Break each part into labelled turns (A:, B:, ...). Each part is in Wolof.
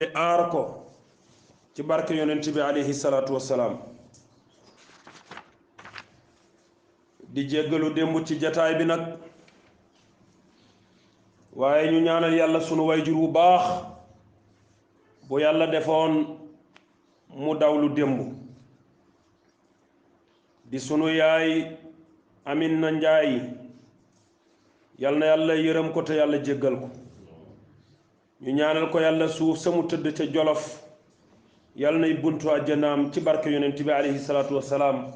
A: aar ko ci barke yonent bi alayhi salaatu wassalaam di jéggalu démb ci jataay bi nag waaye ñu ñaanal yàlla sunu wayjur wu baax bu yàlla defoon mu dawlu démb di sunu yaay Amina Njaay yal na yàlla yërëm ko te yàlla jéggal ko ñu ñaanal ko yàlla suuf sa mu tëdd ca Jolof yal nay buntu àjjanaam ci barke yonent bi alayhi salaatu wassalaam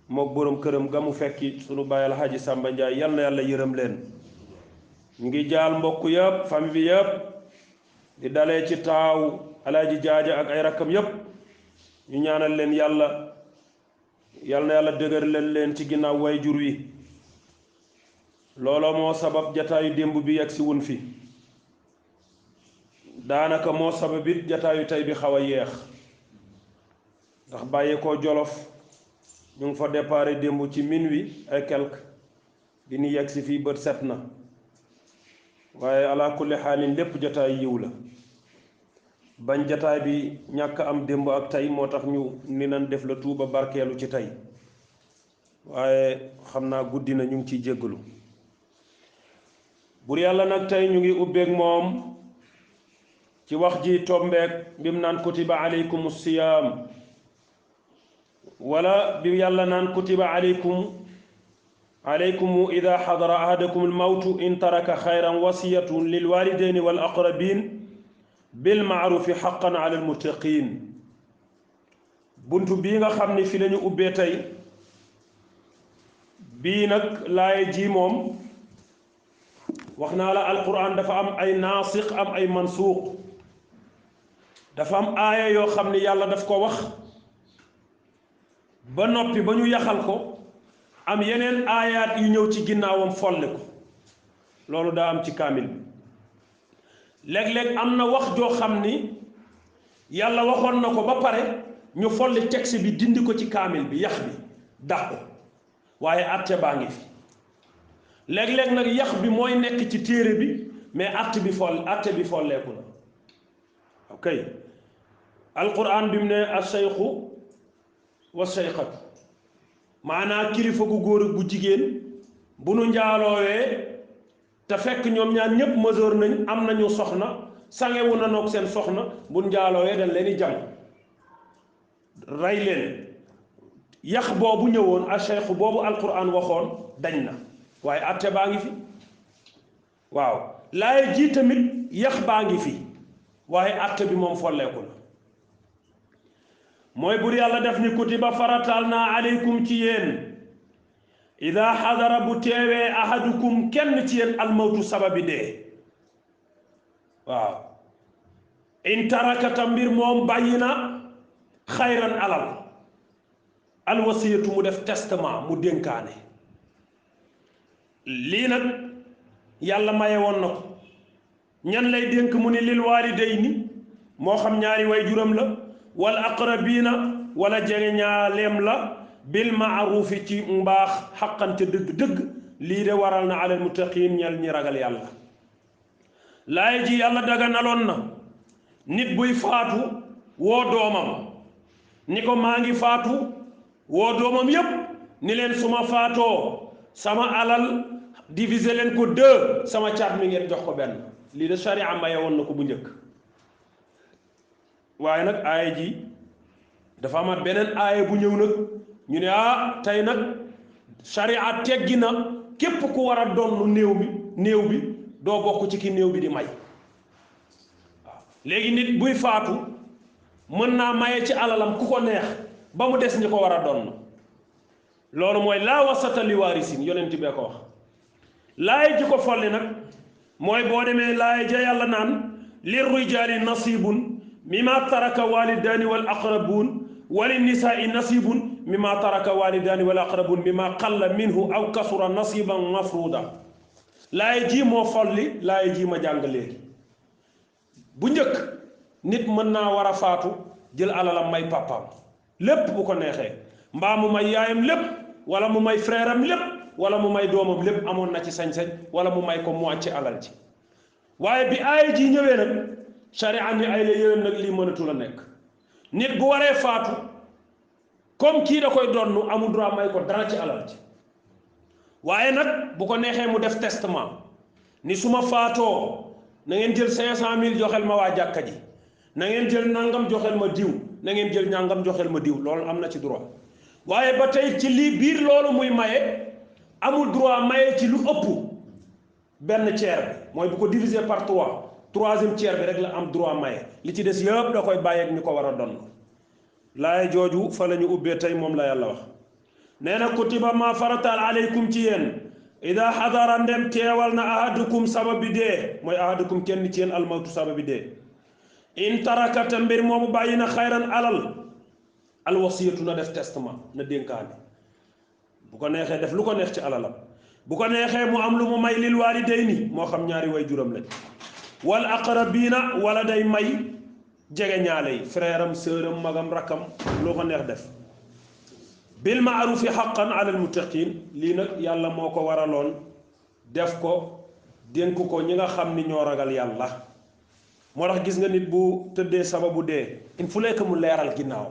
A: mook boroom këram ga mu fekki sunu baay Alxaaji Sàmba Njaay yal na yàlla yërëm leen ñu ngi jaal mbokk yëpp famille bi yëpp di dalee ci taaw Alaaji Jaaja ak ay rakkam yëpp ñu ñaanal leen yàlla yal na yàlla dëgër leen ci ginnaaw way jur wi looloo moo sabab jataayu démb bi yegg si wun fi daanaka moo sabab it jataayu tey bi xaw a yeex ndax bàyyi ko Jolof ñu ngi fa déparé démb ci minuit ay quelque di ni yegg si fii bët set na waaye ala kulli xaalin lépp jataay yiw la bañ jataay bi ñàkk am démb ak tey moo tax ñu ni nan def la tuuba barkeelu ci tey waaye xam naa guddi na ñu ngi ciy jéggalu bur yàlla nag tey ñu ngi ubbeeg moom ci wax ji tombeek bim naan kutiba alaykum siyaam wala bi yàlla naan kutiba alaykum ida xadara ahadakum almawtu in taraka xayran wasiyatun lilwalidaini wal aqrabin bilmaarufi xaqan ala almuttaqin buntu bii nga xam ni fi lañu ubbee tey bii nag laaye ji moom wax naa la alquran dafa am ay naasix am ay mansuuq dafa am aaya yoo xam ni yàlla daf ko wax ba noppi ba ñu yaxal ko am yeneen aayaat yu ñëw ci ginnaawam folle ko loolu daa am ci kaamil bi léeg-léeg am na wax joo xam ni yàlla waxoon na ko ba pare ñu folli texte bi dindi ko ci kaamil bi yax bi dax ko waaye atte baa ngi fi léeg-léeg nag yax bi mooy nekk ci téere bi mais atte bi folleeku la ok alquran bi mu ne as-sayxu wa sayxatu maanaa kilifa gu góor ak bu jigéen bu nu njaaloowee te fekk ñoom ñaar ñépp majeur nañ am nañu soxna sangewu na noog seen soxna bu nu njaaloowee dañ leen di jam rey leen yax boobu ñëwoon as-sayxu boobu alquran waxoon dañ na waaye atte baa ngi fi waaw laaye ji tamit yax baa ngi fi waaye atte bi moom folleeku na mooy bur yàlla def ni kutiba faratal naa aleykum ci yéen ida xadara bu teewee ahadukum kenn ci yéen almawtu sababi dee waaw in tarakata mbir moom bàyyi na xayran alal alwasiyatu mu def testament mu dénkaane lii nag yàlla maye woon na ko ñan lay dénk mu ni lil waalidayni moo xam ñaari way juram la wal aqrabiina wala jege ñaaleem la bil maarufi ci mbaax xaqante dëgg-dëgg lii de waral na alal muttaqiin ñal ñi ragal yàlla laay ji yàlla daganaloon na nit buy faatu woo doomam ni ko maa ngi faatu woo doomam yépp ni leen suma faatoo sama alal diviser leen ko 2 sama caat mi ngeen jox ko benn lii de sharia maye woon na ko bu njëkk waaye nag aaya ji dafa amaat beneen aaya bu ñëw nag ñu ne tey nag sharia teggi na képp ku war a donn néew bi doo bokk ci ki néew bi di may waaw léegi nit buy faatu mën naa maye ci alalam ku ko neex ba mu des ñi ko war a donn loolu mooy laa wasata li waarisin yonent bee ko wax laay ji ko folli nag mooy boo demee laay ja yàlla naan lir rijaali nasibun mimma taraka walidaani wal aqrabuun wali nisaai nasibun mimma taraka walidaani wal aqrabuun mimma qalla minhu aw kasura nasiban mafruda laay ji moo folli laay ji ma jàng léegi bu njëkk nit mën naa war a faatu jël alalam may papaam lépp bu ko neexee mbaa mu may yaayam lépp wala mu may frère am lépp wala mu may doomam lépp amoon na ci sañ-sañ wala mu may ko moitié alal ji waaye bi aaya ji ñëwee nag sharia ni ay la yéwén nag lii mënatu la nekk nit bu waree faatu comme kii da koy donnu amul droit may ko dara ci alal ji waaye nag bu ko neexee mu def testament ni su ma faatoo na ngeen jël 500 000 joxel ma waa jàkka ji na ngeen jël nangam joxel ma diw na ngeen jël nangam joxel ma diw loolu am na ci droit waaye ba tey ci lii biir loolu muy maye amul droit maye ci lu ëpp benn tiers bi mooy bu ko diviser par 3 troisième tiers bi rek la am droit maye li ci des yëpp da koy bàyyeeg ñu ko war a donn laay jooju fa la ñu ubbee tey moom la yàlla wax nee na kutiba ma faratal aleykum ci yéen ida xadara ndem teewal na ahadukum sababi dee mooy ahadukum kenn ci yéen almawtu sababi dee in tarakata mbir moomu bàyyi na xayran alal alwasiyatu na def testament na dénkaane bu ko neexee def lu ko neex ci alalam bu ko neexee mu am lu mu may lil waalidayni moo xam ñaari way juram lañ wal aqrabiina wala day may jege ñaale yi frère am sœur am magam rakkam loo ko neex def bil maarufi xaqan ala al muttaqin lii nag yàlla moo ko waraloon def ko dénk ko ñi nga xam ni ñoo ragal yàlla moo tax gis nga nit bu tëddee sababu dee il faut que mu leeral ginnaaw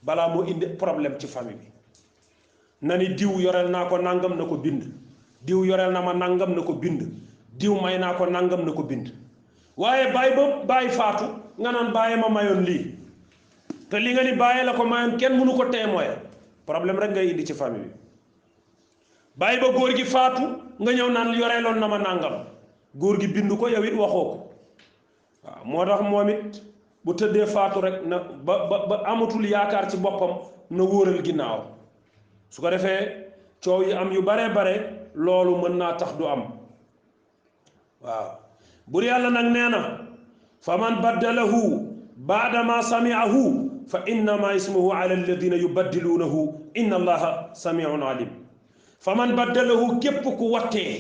A: balaa moo indi problème ci famille bi na ni diw yoreel naa ko nangam na ko bind diw yoreel na ma nangam na ko bind diw may naa ko nangam na ko bind waaye bàyyi ba bàyyi faatu nga naan bàyyi ma mayoon lii te li nga ni bàyyi la ko mayoon kenn mënu ko témoin problème rek ngay indi ci famille bi bàyyi ba góor gi faatu nga ñëw naan yoreeloon na ma nangam góor gi bind ko yow it waxoo ko waaw moo tax moom it bu tëddee faatu rek na ba amatul yaakaar ci boppam na wóoral ginnaaw su ko defee coow yi am yu bare loolu mën naa tax du am waaw bur yàlla nag nee na fa man baddalahu baadama samiahu fa innama ismuhu ala alladina yubaddiluunahu inna allaha samiun alim fa man baddalahu képp ku wattee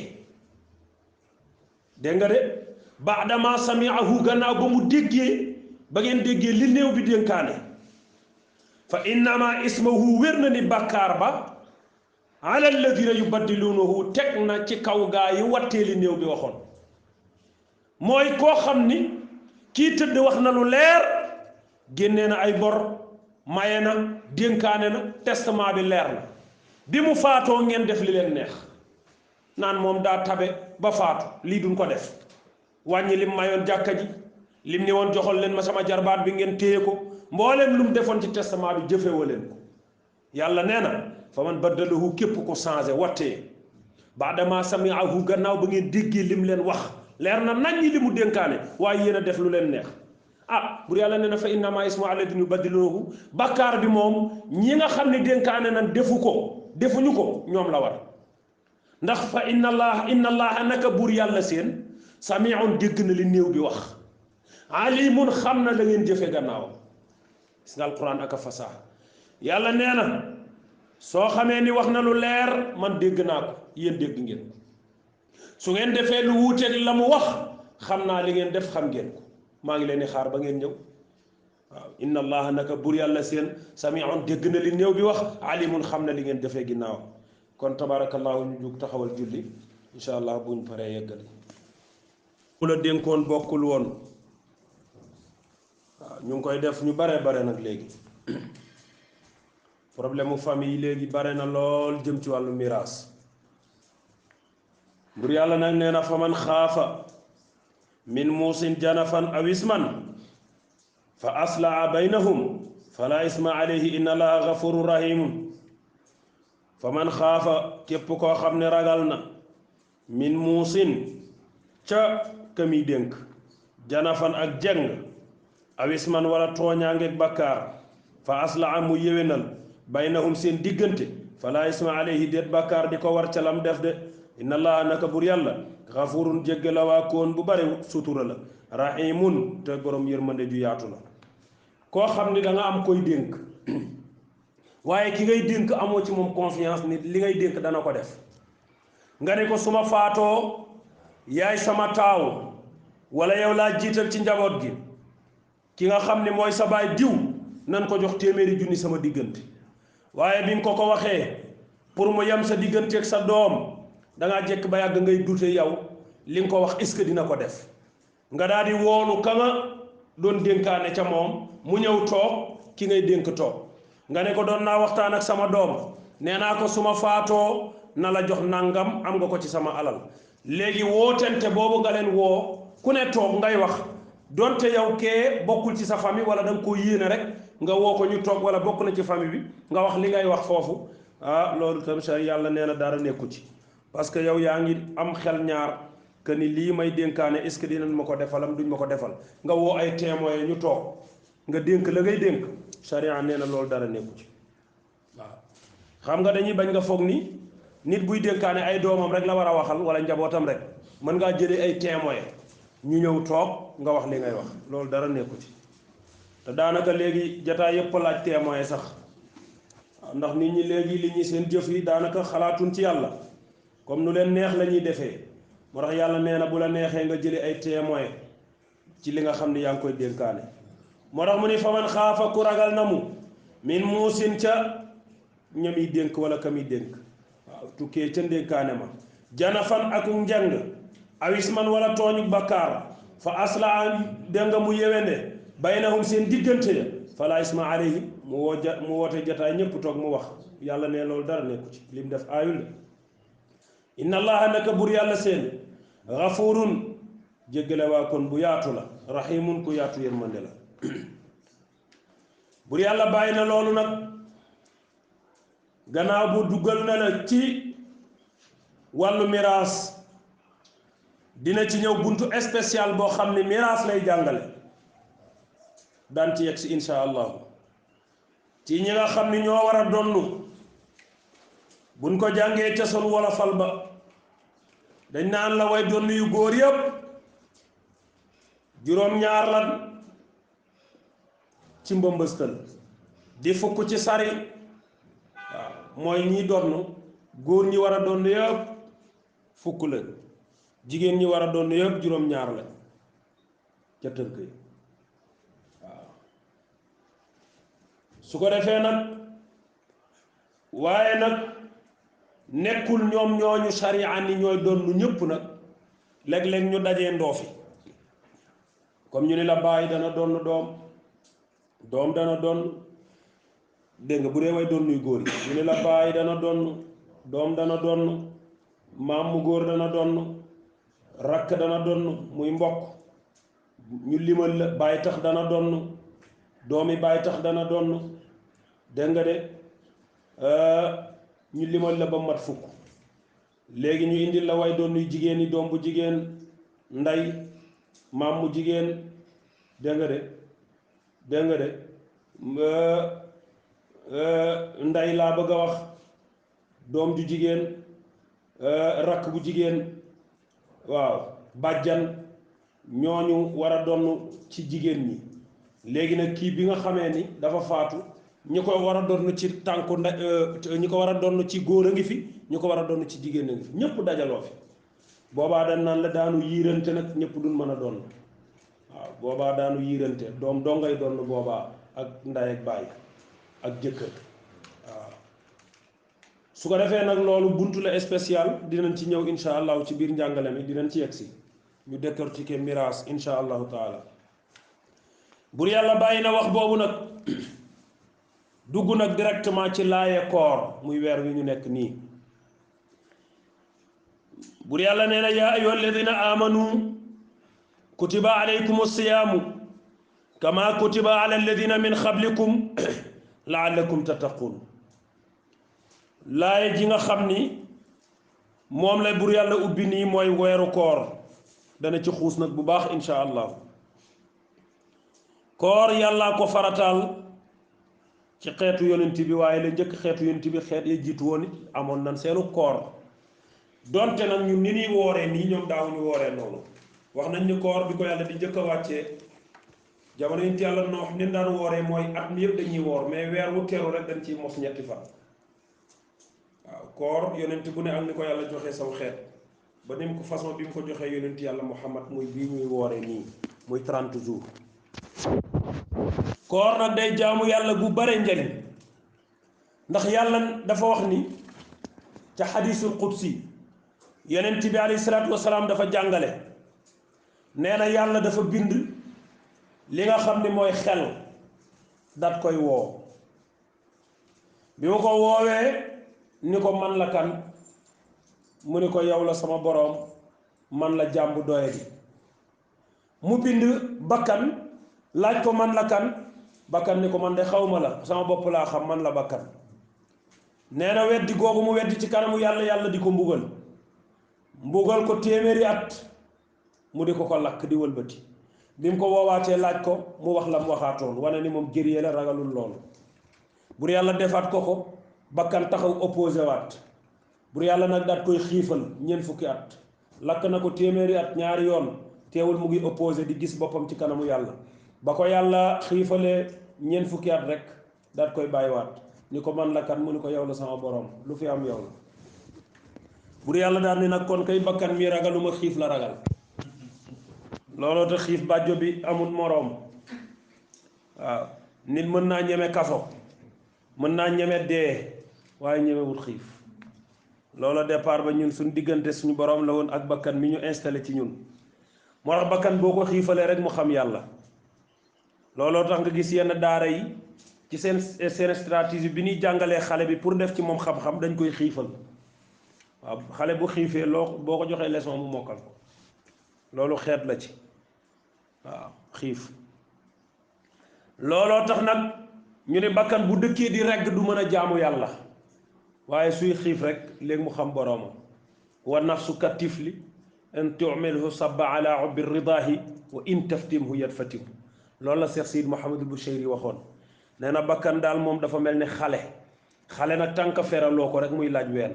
A: dégg nga de baadama samiahu gannaaw ba mu déggee ba ngeen déggee li néew bi dénkaane fa innama ismuhu wér na ni bàkkaar ba ala alladina yubaddiluunahu teg na ci kaw gaa yi wattee li néew bi waxoon mooy koo xam ni kii tëdd wax na lu leer génnee na ay bor maye na dénkaane na testament bi leer na bi mu faatoo ngeen def li leen neex naan moom daa tabe ba faatu lii duñ ko def wàññi lim mayoon jàkka ji lim ni woon joxol leen ma sama jarbaat bi ngeen téye ko mbooleem lu mu defoon ci testament bi jëfewa leen ko yàlla nee na fa man baddalahu képp ko changé wattee baadama samiahu gannaaw ba ngeen déggee lim leen wax leer na nañ ñi li mu dénkaane waaye yéen a def lu leen neex ah bur yàlla nee na fa innama ismu alladina yubaddiluunahu bàkkaar bi moom ñi nga xam ne dénkaane nan defuñu ko ñoom la war ndax fa inna allaha naka bur yàlla seen samiun dégg na li néew bi wax alimun xam na la ngeen jëfe gannaaw gis nga alquran ak a fasaha yàlla nee na soo xamee ni wax na lu leer man dégg naa ko yéen dégg ngeen su ngeen defee lu wuuteeg la mu wax xam naa li ngeen def xam ngeen ko maa ngi leen di xaar ba ngeen ñëw waaw inna allaha naka bur yàlla seen samiun dégg na li néew bi wax alimun xam na li ngeen defee ginnaaw kon tabarakallahu ñu jug taxawal julli incha allah buñ paree yeggali mu la dénkoon bokkul woon waaw ñu ngi koy def ñu bare nag léegi problème mu famille léegi bare na lool jëm ci wàllu miraas bur yàlla nag nee na fa man xaafa min muusin janafan aw isman fa aslaa baynahum fala isma alayhi inna allaha gafuru rahimun fa man xaafa képp koo xam ne ragal na min muusin ca kami dénk janafan ak jeng aw isman wala tooñaangeeg bakkaar fa aslaa mu yéwénal baynahum seen diggante fala isma alayhi déet bakkaar di ko war ca lam def de inna allaha naka bur yàlla xafurun jéggala waa koon bu bari sutura la rahimun te borom yërmande ju yaatu la koo xam ni da nga am koy dénk waaye ki ngay dénk amoo ci moom confiance ni li ngay dénk dana ko def nga ne ko suma faatoo yaay sama taaw wala yow laa jiital ci njaboot gi ki nga xam ne mooy sa baay diw nan ko jox téeméeri junni sama diggante waaye bi nga ko waxee pour mu yem sa digganteeg sa doom dangaa jekk ba yàgg ngay dute yow li nga ko wax est-ce que dina ko def nga daal di woolu ka nga doon dénkaane ca moom mu ñëw toog ki ngay dénk toog nga ne ko doon naa waxtaan ak sama doom nee naa ko suma faatoo na la jox nangam am nga ko ci sama alal léegi wootente boobu nga leen woo ku ne toog ngay wax donte yow kee bokkul ci sa famille wala da nga koo yéene rek nga woo ko ñu toog wala bokk na ci famille bi nga wax li ngay wax foofu loolu tam sa yàlla nee na dara nekku ci parce que yow yaa ngi am xel ñaar que ni lii may dénkaane est-ce que dinañ ma ko defalam duñ ma ko defal nga woo ay témoins ñu toog nga dénk la ngay dénk charia nee na loolu dara nekku ci waaw xam nga dañuy bañ nga foog ni nit buy dénkaane ay doomam rek la war a waxal wala njabootam rek mën ngaa jëlee ay témoins ñu ñëw toog nga wax li ngay wax loolu dara nekku ci te daanaka léegi jataay yëpp laaj témoins sax ndax nit ñi léegi li ñuy seen jëf yi daanaka xalaatuñ ci yàlla comme nu leen neex la ñuy defee moo tax yàlla nee na bu la neexee nga jëli ay témoins ci li nga xam ne yaa ngi koy dénkaane moo tax mu ni faman xaafa ku ragal na mu min muusin ca ñami dénk wala kami dénk waaw tukkee ca dénkaane ma janafan ak njàng awisman wala tooñu bakkaar fa asla danga mu yewende baynahum seen diggante ya fala isma alayhi mu woote jataay ñëpp toog mu wax yàlla ne loolu dara nekku ci lim def aayul de inna allaha naka bur yàlla seen gafurun jéggale waa kon bu yaatu la rahimun ku yaatu yërmande la bur yàlla bàyyi na loolu nag gannaaw bu dugal na la ci wàllu miraas dina ci ñëw buntu spécial boo xam ne miraas lay jàngale daan ci yegg si insha allahu ci ñi nga xam ni ñoo war a donnu buñ ko jàngee ca son wolofal ba dañ naan la way donn yu góor yépp juróom-ñaar lan ci mbëmbëstal di fukk ci sari waaw mooy ñi donn góor ñi war a donn yépp fukk la jigéen ñi war a donn yépp juróom-ñaar la ca tënk yi waaw su ko defee nag waaye nag nekkul ñoom ñooñu sariya ni ñooy doon lu ñëpp nag léeg-léeg ñu dajee ndoofi comme ñu ni la bàyyi dana doon doom dana doon dégg nga bu dee way doon nuy góor yi ñu ni la bàyyi dana doon doom dana doon maam mu góor dana doon rakk dana doon muy mbokk ñu limal la bàyyi tax dana doon doomi bàyyi tax dana doon dégg nga de ñu limal la ba mat fukk léegi ñu indil la way doon nuy jigéen yi doom bu jigéen nday maam mu jigéen dégg nga de nday laa bëgg a wax doom ju jigéen rakk bu jigéen waaw bàjjan ñooñu war a donn ci jigéen ñi léegi nag kii bi nga xamee ni dafa faatu ñi ko war a donn ci tànku ñi ko war a donn ci góor a ngi fi ñi ko war a donn ci jigéen a ngi fi ñëpp dajaloo fi boobaa dañ naan la daanu yiirante nag ñëpp duñ mën a donn waaw boobaa daanu yiirante doom dongay donn boobaa ak nday ak baay ak jëkkër waaw su ko defee nag loolu buntu la spécial dinañ ci ñëw insha allahu ci biir njàngale mi dinañ ci yegsi ñu décortiquer miraas insha allahu taala bur yàlla bàyyi na wax boobu nag dugg nag directement ci laaye koor muy weer wi ñu nekk nii bur yàlla nee na yaa ayyuha alladina amanu kutiba alaykum siyaamu kama kutiba ala alladina min qablikum laallakum tattaqun laaye ji nga xam ni moom la bur yàlla ubbi nii mooy weeru koor dana ci xuus nag bu baax insha allah koor yàllaa ko farataal ci xeetu yonent bi waaye la njëkk xeetu yonent bi xeet ya jiitu woon it amoon nan seenu koor donte nag ñun ni ñuy wooree nii ñoom daawuñu wooree noonu wax nañ ni koor bi ko yàlla di njëkk a wàccee jamono yonent yàlla noox ni daan wooree mooy at mi yëpp dañuy woor mais weer wu teru rek dañ ciy mos ñetti fan waaw koor yonent bu ne ak ni ko yàlla joxee saw xeet ba ni mu ko façon bi mu ko joxee yonent yàlla Muhammad muy bii ñuy wooree nii muy 30 jours koor nag day jaamu yàlla gu bare njariñ ndax yàlla dafa wax ni ca xadiisul qudsi yonent bi alayhi salaatu wasalaam dafa jàngale nee na yàlla dafa bind li nga xam ni mooy xel dat koy woo bi mu ko woowee ni ko man la kan mu ni ko yow la sama boroom man la jàmbu doye bi mu bind bakkan laaj ko man la kan bakkan ni ko man de xawma la sama bopp laa xam man la bakkan nee na weddi googu mu weddi ci kanamu yàlla yàlla di ko mbugal ko téeméeri at mu di ko lakk di wëlbati bi mu ko woowaatee laaj ko mu wax la mu waxaatoon wane ni moom gëree la ragalul loolu bur yàlla defaat ko bakkan taxaw opposé waat bur yàlla nag daat koy xiifal ñeent fukki at lakk na ko téeméeri at ñaari yoon teewul mu ngi opposé di gis boppam ci kanamu yàlla ba ko yàlla xiifalee ñeent fukki at rek daat koy bàyyiwaat ni ko man la kan mu ni ko yow la sama borom lu fi am yow la bur yàlla daal ni nag kon kay bakkan mi ragaluma xiif la ragal looloo tax xiif bàjjo bi amul moroom waaw nit mën naa ñeme kaso mën naa ñeme dee waaye ñemewul xiif loolu départ ba ñun suñ diggante suñu borom la woon ak bakkan mi ñu installé ci ñun moo tax bakkan boo ko xiifalee rek mu xam yàlla looloo tax nga gis yenn daara yi ci seen stratégie bi ñuy jàngalee xale bi pour def ci moom xam-xam dañ koy xiifal waaw xale bu xiifee loo boo ko joxee leçon mu mokkal ko loolu xeet la ci waaw xiif looloo tax nag ñu ne bakkan bu dëkkee di regg du mën a jaamu yàlla waaye suy xiif rek léegi mu xam boroomam wa nafsu ka tifli in tu'milhu sabba ala ubbi ridaahi wa in taftimhu yadfatimhu loolu la Cheikh Seydi Mouhamadul Bouchayri waxoon nee na bakkan daal moom dafa mel ni xale nag tànk feraloo ko rek muy laaj ween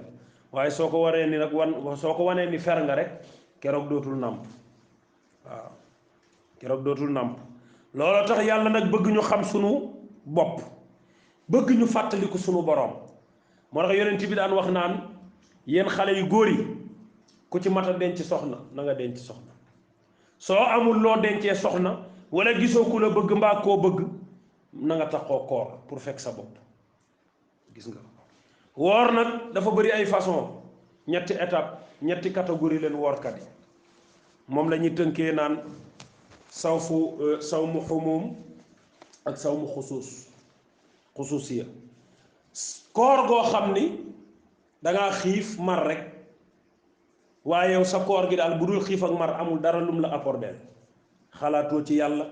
A: waaye soo ko waree ni nag soo ko wanee ni fer nga rek keroog dootul nàmp waaw keroog dootul nàmp looloo tax yàlla nag bëgg ñu xam sunu bopp bëgg ñu fàttaliku sunu boroom moo tax yonent bi daan wax naan yéen xale yu góor yi ku ci mat a denc soxna na nga denc soxna soo amul loo dencee soxna wala gisoo ku la bëgg mbaa koo bëgg na nga taxoo koor pour fekk sa bopp gis nga woor nag dafa bëri ay façon ñetti étape ñetti catégorie leen woorkat yi moom la ñuy tënkee naan sawmu xumum ak sawmu xusuusiya koor goo xam ni dangaa xiif mar rek waaye yow sa koor gi daal bu dul xiif ak mar amul dara lum la apporter xalaatoo ci yàlla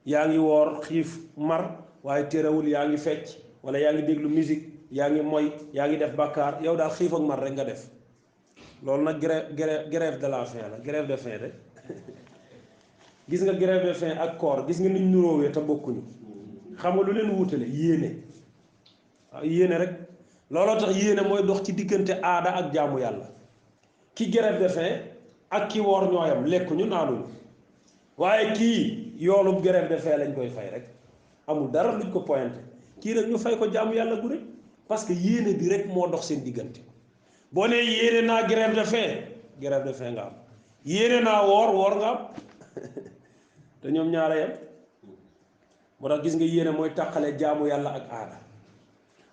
A: yaa ngi woor xiif mar waaye terewul yaa ngi fecc wala yaa ngi déglu musique yaa ngi moy yaa ngi def bàkkaar yow daal xiif ak mar rek nga def loolu nag grève de la faim la grève de faim de gis nga grève de faim ak koor gis nga niñ nuróowee te bokkuñu xam nga lu leen wutale yéene waaw yéene rek looloo tax yéene mooy dox ci diggante aada ak jaamu yàlla ki grève de faim ak ki woor ñooyam lekkuñu naanuñu waaye kii yoolub grève de faim lañ koy fay rek amul dara luñ ko pointé kii rek ñu fay ko jaamu yàlla gu rek parce que yéene bi rek moo dox seen diggante boo nee yéene naa grève de faim nga am yéene naa woor nga am te ñoom ñaara yam moo tax gis nga yéene mooy tàqale jaamu yàlla ak aada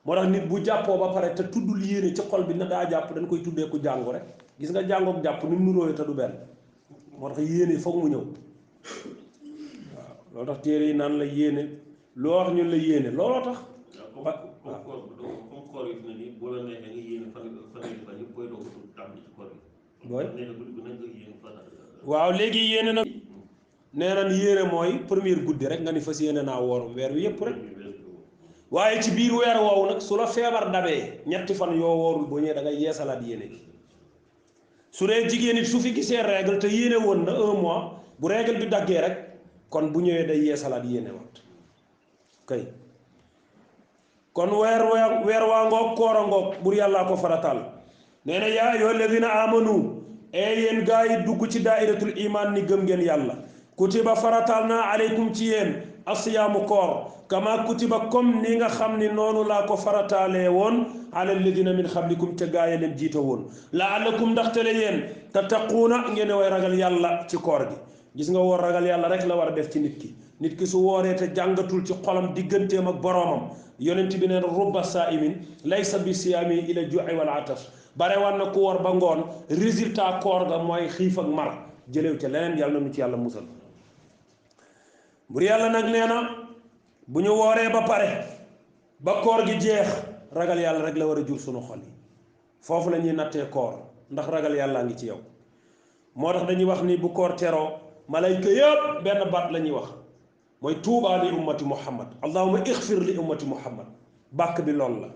A: moo tax nit bu jàppoo ba pare te tuddul yéene ci xol bi na daa jàpp dañ koy tuddee ku jàngu rek gis nga jàngook jàpp ni mu nuróoyee te du benn moo tax yéene foog mu ñëw waaw loolu tax téere yi naan la yéene loo wax ñun la yéene looloo tax waaw léegi yéene nag nee nan yéene mooy première guddi rek nga ni fas yéene naa woor weer wi yëpp rek waaye ci biir weer woowu nag su la feebar dabee ñetti fan yoo woorul boo ñëwee da ngay yeesalaat yéene gi su dee jigéen it su fi gisee règle te yéene woon na 1 mois bu règle bi daggee rek kon bu ñëwee day yeesalaat yéene wat kay kon weer waa ngoog koor a ngoog bur yàllaa ko farataal nee na yaa ayyuha alladina amanu yéen gaa yi dugg ci daairatul iman ni gëm ngeen yàlla kutiba farataal naa aleykum ci yéen asiyaamu koor kama kutiba comme ni nga xam ni noonu laa ko farataalee woon ala alladina min xablikum te gaa yi leen jiite woon laalakum ndaxtele yéen tattaquuna ngeen way ragal yàlla ci koor gi gis nga woor ragal yàlla rek la war a def ci nit ki su wooree te jàngatul ci xolam digganteem ak boroomam yonent bi neen rubba saa'imin laysa bi siyaami ila ju'i wal atash bare war na ku woor ba ngoon résultat koor ga mooy xiif ak mar jëlew ca leneen yàlla na nu ci yàlla musal bur yàlla nag nee na bu ñu wooree ba pare ba koor gi jeex ragal yàlla rek la war a jur sunu xol yi foofu la ñuy nattee koor ndax ragal yàllaa ngi ci yow moo tax dañuy wax ni bu koor teroo malayka yëpp benn baat la ñuy wax mooy tuubaa li ummati muhammad allahuma ixfir li ummati muhammad bàkk bi loolu la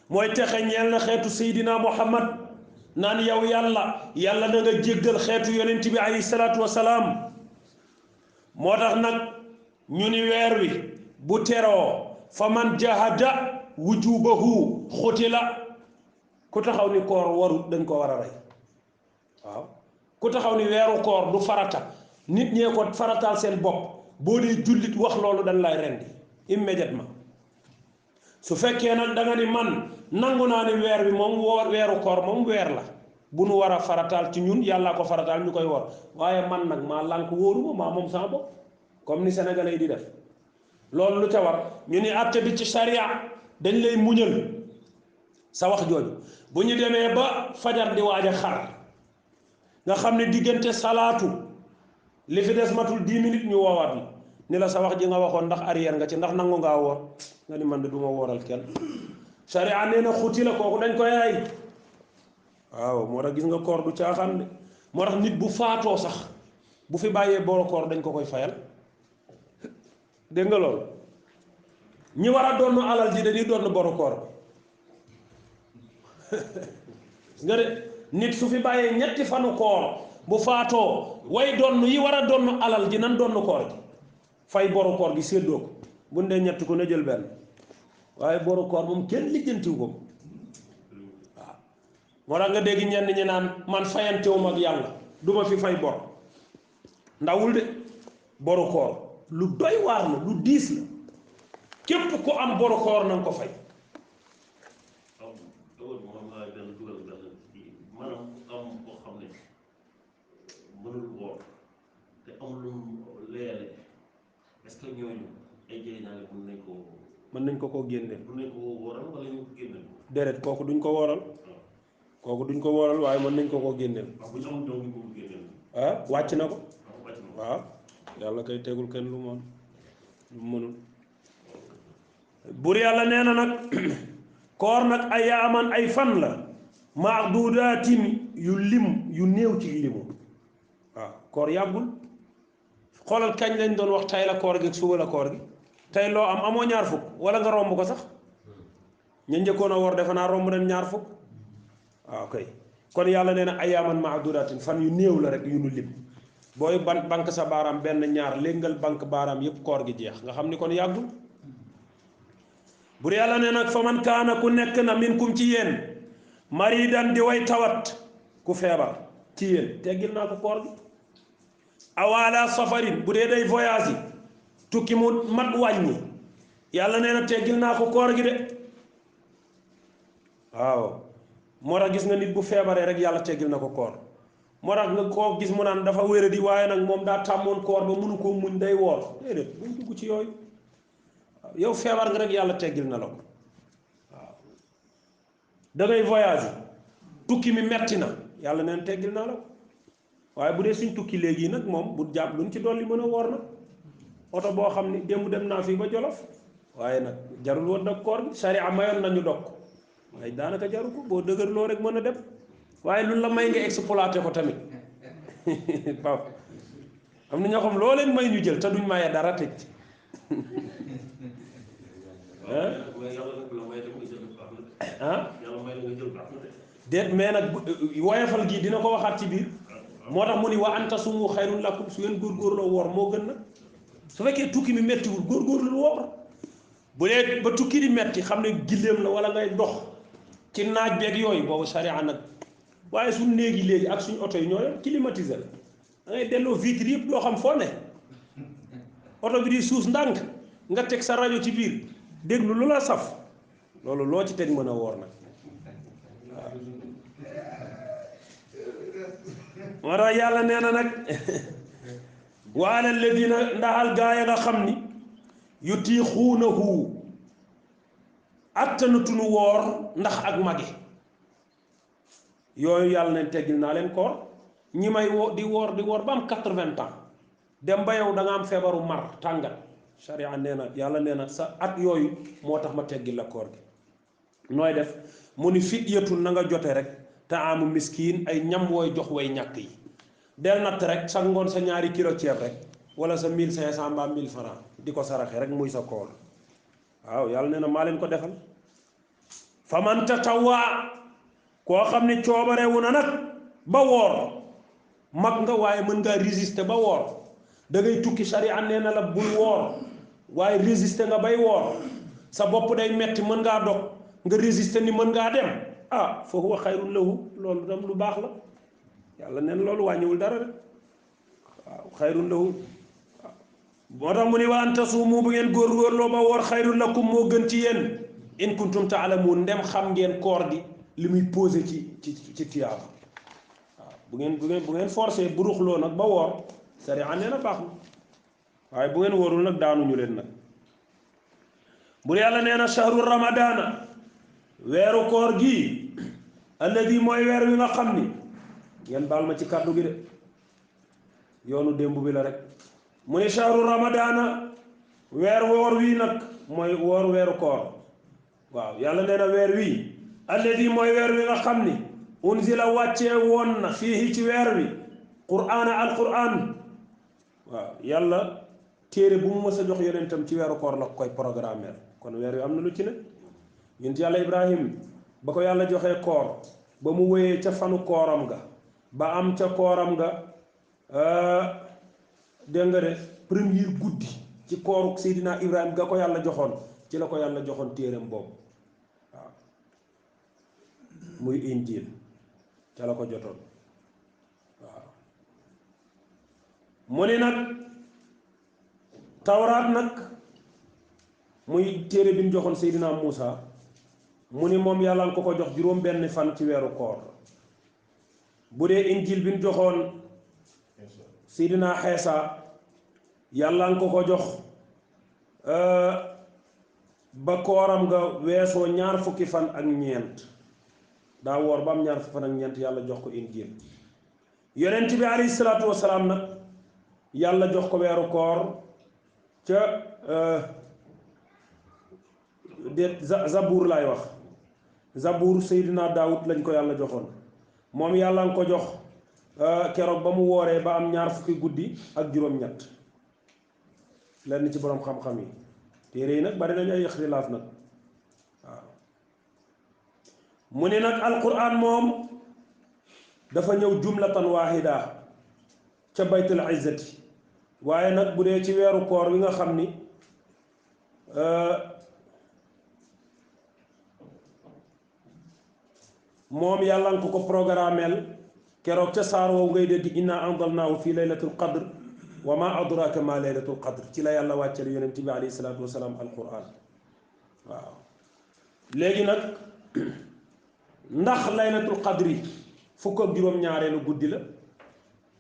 A: mooy texe ñeel na xeetu seydina muhammad naan yow yàlla na nga jéggal xeetu yonent bi alayhi salaatu wasalaam moo tax nag ñu ni weer wi bu teroo fa man jahada wujubahu xutila ku taxaw ni koor warut dañ ko war a rey waaw ku taxaw ni weeru koor du farata nit ñee ko farataal seen bopp boo dee jullit wax loolu dañ lay rendi immédiatement su fekkee nag da nga ni man nangu naa ni weer bi moom weeru koor moom weer la bu nu war a farataal ci ñun yàllaa ko farataal ñu koy war waaye man nag maa lànk wóoruma maa moom sama bopp comme ni sénégalais yi di def loolu lu ca war ñu ni àtte bi ci charia dañ lay muñal sa wax jooju bu ñu demee ba fajar di waaj a xar nga xam ne diggante salaatu li fi des matul 10 minutes ñu woowaat la ni la sa wax ji nga waxoon ndax arrière nga ci ndax nangu ngaa woor nga ni man de du ma wooral kenn charia nee na xuti la kooku dañ koy rey waaw moo tax gis nga koor du caaxaan de moo tax nit bu faatoo sax bu fi bàyyee boru koor dañ ko koy fayal dégg nga loolu ñi war a doon alal ji dañuy doon boru koor nga de nit su fi bàyyee ñetti fanu koor bu faatoo way donn yi war a donn alal ji nan donn koor gi fay boru koor gi séddoo ko bu ndee ñett ko na jël benn waaye boru koor moom kenn lijjantiw ko waaw moo tax nga dégg ñenn ñi naan man fayantewuma ak yàlla duma fi fay bor ndawul de boru koor lu doy waar la lu diis la képp ku am boru koor na nga ko fay
B: maanaam am koo xam ne mënul woor te amul lu leere est-ce que ñooñu ay jëriñaale mën nañ ko
A: koo génneel
B: mën nañ ko wooral wala ñu ko génneel
A: déedéet kooku duñ ko wooral kooku duñ ko wooral waaye mën nañ ko génneel
B: bu ñu amul doom ñu ko génneel
A: wàcc na ko waaw yàlla kay tegul kenn lu mu mënul bur yàlla nee na nag koor nag ay yaaman ay fan la maadudaatin yu lim yu néew ci limu waaw koor yàggul xoolal kañ lañ doon wax tay la koor gi suba la koor gi tey loo am amoo ñaar fukk wala nga romb ko sax ñu njëkkoon a war defe naa romb nañ ñaar fukk waaw kay kon yàlla nee na ayaaman maadudaatin fan yu néew la rek yu nu lim booy banque sa baaraam benn ñaar léngal banque baaraam yépp koor gi jeex nga xam ni kon yàggul bur yàlla nee nag fa man kaana ku nekk na minkum ci yéen maridan di way tawat ku feebar ci yéen teggil naa ko koor gi awala safarin bu dee day voyage yi tukki mu mat wàññi yàlla nee na teggil naa ko koor gi de waaw moo tax gis nga nit bu feebaree rek yàlla teggil na ko koor moo tax nga koo gis mu naan dafa wéradi waaye nag moom daa tàmmoon koor ba mënu koo muñ day woor déedéet buñ dugg ci yooyu waaw yow feebar nga rek yàlla teggil na la ko waaw da ngay voyage tukki mi metti na yàlla neen teggil naa la ko waaye bu dee suñ tukki léegi nag moom bu jàpp luñ ci dolli mën a woor nag oto boo xam ni démb dem naa fii ba Jolof waaye nag jarul woon nag koor gi sariya mayoon nañu dog ko waaye daanaka jaru ko boo dëgërloo rek mën a dem waaye lu la may nga exploité ko tamit waaw am na ñoo xam loo leen may ñu jël te duñ maye dara tëj déet mais nag woyofal gii dina ko waxaat ci biir moo tax mu ni wa an tasumu xayrun lakum su ngeen góorgóorloo woor moo gën nag su fekkee tukki mi mettiwul góorgóorlu woor bu dee ba tukki di metti xam ne giléem la wala ngay dox ci naaj beeg yooyu boobu sariya nag waaye suñ néegi léegi ak suñ oto yi ñoo yor climatisé la da ngay delloo vitre yëpp doo xam foo ne oto bi di suus ndànk nga teg sa rajo ci biir déglu lu la saf loolu loo ci teg mën a woor nag waaw moo tax yàlla nee na nag wa ala alladina ndaxal gaaya nga xam ni yutiixuunahu attanatunu woor ndax ak mage yooyu yàlla ne teggil naa leen koor ñi may di woor ba am 80 ans dem ba yow da nga am feebaru mar tàngat sharia nee na yàlla nee na sa at yooyu moo tax ma teggil la koor gi nooy def mu ni fidyatun na nga jote rek taamu miskiin ay ñam wooy jox way ñàkk yi del natt rek sa ngoon sa ñaari kilo ceeb rek wala sa 1500 mbaa 1000 francs di ko saraxe rek muy sa koor waaw yàlla nee na maa leen ko defal faman tatawaa koo xam ne coobarewu na nag ba woor mag nga waaye mën ngaa résister ba woor da ngay tukki sharia nee na la bul woor waaye résister nga bay woor sa bopp day metti mën ngaa dog nga résister ni mën ngaa dem ah fa huwa xayrun lahu loolu tam lu baax la yàlla neen loolu wàññiwul dara rek waaw xayrun lahu moo tax mu ni wa an tasuumu bu ngeen góorgóorloo ba woor xayrun lakum moo gën ci yéen in kuntum taalamuun ndem xam ngeen koor gi li muy posé ci tiyaaba waaw bu ngeen forcé buruxloo nag ba woor sariya nee na baax na waaye bu ngeen wóorul nag daanuñu leen nag bu yàlla nee na shahru ramadana weeru koor gi alladi mooy weer wi nga xam ni ngeen baal ma ci kàddu gi de yoonu démb bi la rek mu ne shahru ramadana weer woor wii nag mooy woor weeru koor waaw yàlla nee na weer wii alladi mooy weer wi nga xam ni unzila wàccee woon na fii ci weer wi qur'aana alquran waaw yàlla téere bu mu mës a jox yonentam ci weeru koor la koy programmer kon weer wi am na lu ci ne yonent yàlla ibrahim ba ko yàlla joxee koor ba mu wéyee ca fanu kooram ga ba am ca kooram ga dégg nga de premier guddi ci kooru Seydina Ibrahim ga ko yàlla joxoon ci la ko yàlla joxoon téereem boobu waaw muy injil ca la ko jotoon waaw mu ni nag tawraat nag muy téere bi ñu joxoon Seydina Muusa mu ni moom yàlla nga ko jox juróom benn fan ci weeru koor bu dee injil bi ñu joxoon Seydina Xeesa yàlla nga ko jox ba kooram nga weesoo ñaar fukki fan ak ñeent daa woor ba am ñaar fukki fan ak ñeent yàlla jox ko injil yonent bi alayhi salaatu wasalaam nag yàlla jox ko weeru koor ca de zabuur laay wax zabuur Seydina Daawud lañ ko yàlla joxoon moom yàlla nga ko jox keroog ba mu wooree ba am ñaar fukki guddi ak juróom-ñett lenn ci boroom xam-xam yi téere yi nag bari nañu ay ixtilaaf nag waaw mu ne nag alquran moom dafa ñëw jumlatan waahida ca baytul izzati waaye nag bu dee ci weeru koor wi nga xam ni moom yàlla nga ko programmeel keroog ca saar woowu ngay dégg inna anzalnaahu fi laylatul qadr wa ma adraka ma laylatul qadr ci la yàlla wàcceel yonent bi alayhi salaatu wasalaam alquran waaw léegi nag ndax laylatul qadri fukk ak juróom-ñaareelu guddi la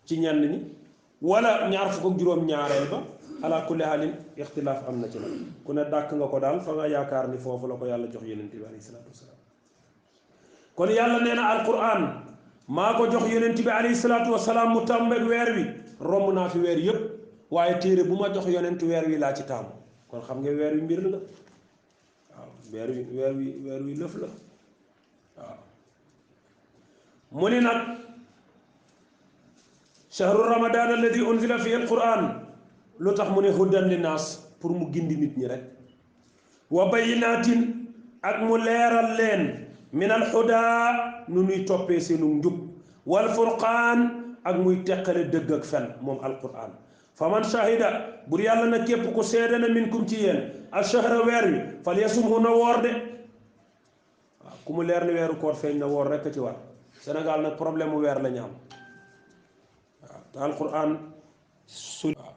A: ci ñenn ñi wala ñaar fukk ak juróom-ñaareel ba ala kulli haalin ixtilaaf am na ci nag ku ne dàkk nga ko daal fa nga yaakaar ni foofu la ko yàlla jox yonent bi alayhi salaatu wasalaam kon yàlla nee na alquran maa ko jox yonent bi alayhi salaatu wasalaam mu tàmbeeg weer wi romb naa fi weer yëpp waaye téere bu ma jox yonent weer wi laa ci taamu kon xam nga weer wi mbir la waaw weer wi lëf la waaw mu ni nag shahru ramadan alladi unzila fihi alquran lu tax mu ne hudan linnaas pour mu gindi nit ñi rek wa bayinatin ak mu leeral leen min alhuda nu nuy toppee seenu njub wal furqaan ak muy teqale dëgg ak fen moom alquran fa man shahida bur yàlla na képp ku seede na minkum ci yéen ashahra weer wi fal yasumhu na woor de waaw ku mu leer ni weeru koor feeñ na woor rekk ci war Sénégal nag problème mu weer la ñu am waaw te alquran su waaw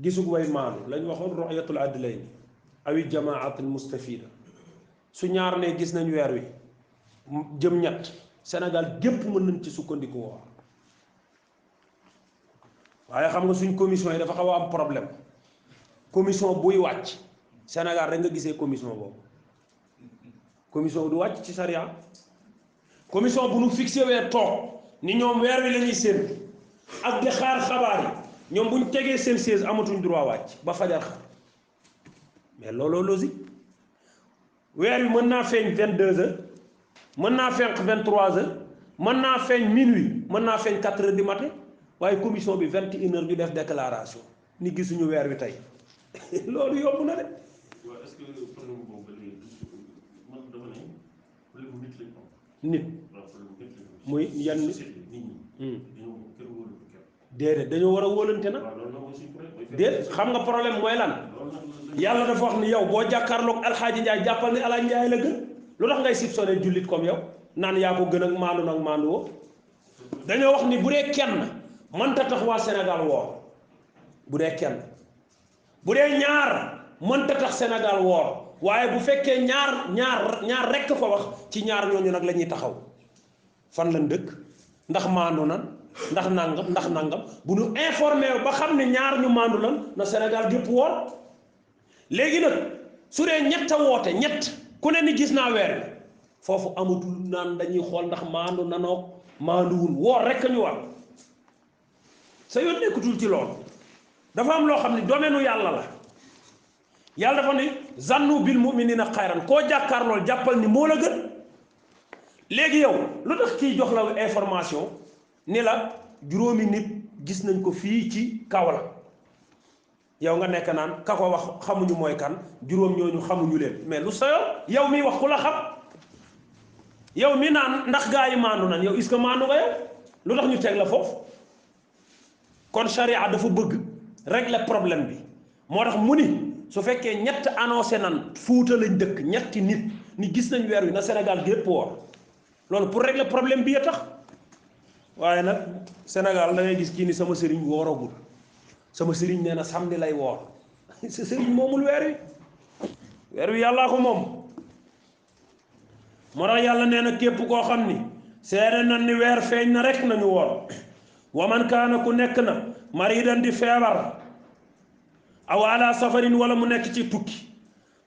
A: gisug way maanu lañ waxoon ru'yatul adlayn awi jamaatul mustafida su ñaar ne gis nañ weer wi jëm ñett Sénégal gépp mën nañ ci sukkandiku woor waaye xam nga suñ commission yi dafa xaw a am problème commission buy wàcc Sénégal rek nga gisee commission boobu commission du wàcc ci sariya commission bu nu fixé weer toog ni ñoom weer wi la ñuy séen ak di xaar xabaar yi ñoom buñ tegee seen siège amatuñ droit wàcc ba fajar xar mais looloo logique weer bi mën naa feeñ 22h mën naa fenq 23h mën naa feeñ minuit mën naa feeñ 4h du matin waaye commission bi 21h ñu def déclaration ni gisuñu weer wi tey loolu yomb na de.
B: waaw est-ce que problème boobu léegi man dama ne problème nit lañ am.
A: nit
B: waaw problème nit lañ am.
A: muy yan nit
B: ñi. dañoo kenn wóolu ko kenn.
A: déedéet dañoo war a wóolante nag.
B: waaw loolu la aussi problème.
A: déet xam nga problème mooy lan yàlla dafa wax ni yow boo jàkkaarloog alxaaji Njaay jàppal ni alaaji Njaay la gën lu tax ngay soupçonné jullit comme yow naan yaa ko gën ak maandu nag maandu woo dañoo wax ni bu dee kenn mënta tax waa Sénégal woor bu dee kenn bu dee ñaar mënta tax Sénégal woor waaye bu fekkee ñaar rekk fa wax ci ñaar ñooñu nag la ñuy taxaw fan lañ dëkk ndax maandu nan ndax nangam bu ñu informé ba xam ne ñaar ñu maandu lan na Sénégal gépp woor léegi nag su dee ñett a woote ñett ku ne ni gis naa weer bi foofu amatul naan dañuy xool ndax maandu nanoog maanduwul woor rekk ñu war sa yoon nekkutul ci loolu dafa am loo xam ne domaine yàlla la yàlla dafa ne zannu bil mu'minina xayran koo jàkkaar lool jàppal ni moo la gën léegi yow lu tax kii jox la information ni la juróomi nit gis nañ ko fii ci Kaolack yow nga nekk naan ka ko wax xamuñu mooy kan juróom ñooñu xamuñu leen mais lu sa yow miy wax ku la xam yow mi naan ndax gaa yi maandu nan yow est-ce que maandu nga yow lu tax ñu teg la foofu kon charia dafa bëgg régler problème bi moo tax mu ni su fekkee ñett annoncé nan Fuuta lañ dëkk ñetti nit ni gis nañ weer wi na Sénégal gépp woor loolu pour régler problème bi ya tax waaye nag Sénégal da ngay gis kii ni sama sëriñ wooragul sama sëriñ nee na samedi lay woor sa sëriñ moomul weer wi yàllaa ko moom moo tax yàlla nee na képp koo xam ni seede na ni weer feeñ na rek nañu woor waman kaana ku nekk na maridan di feebar aw ala safarin wala mu nekk ci tukki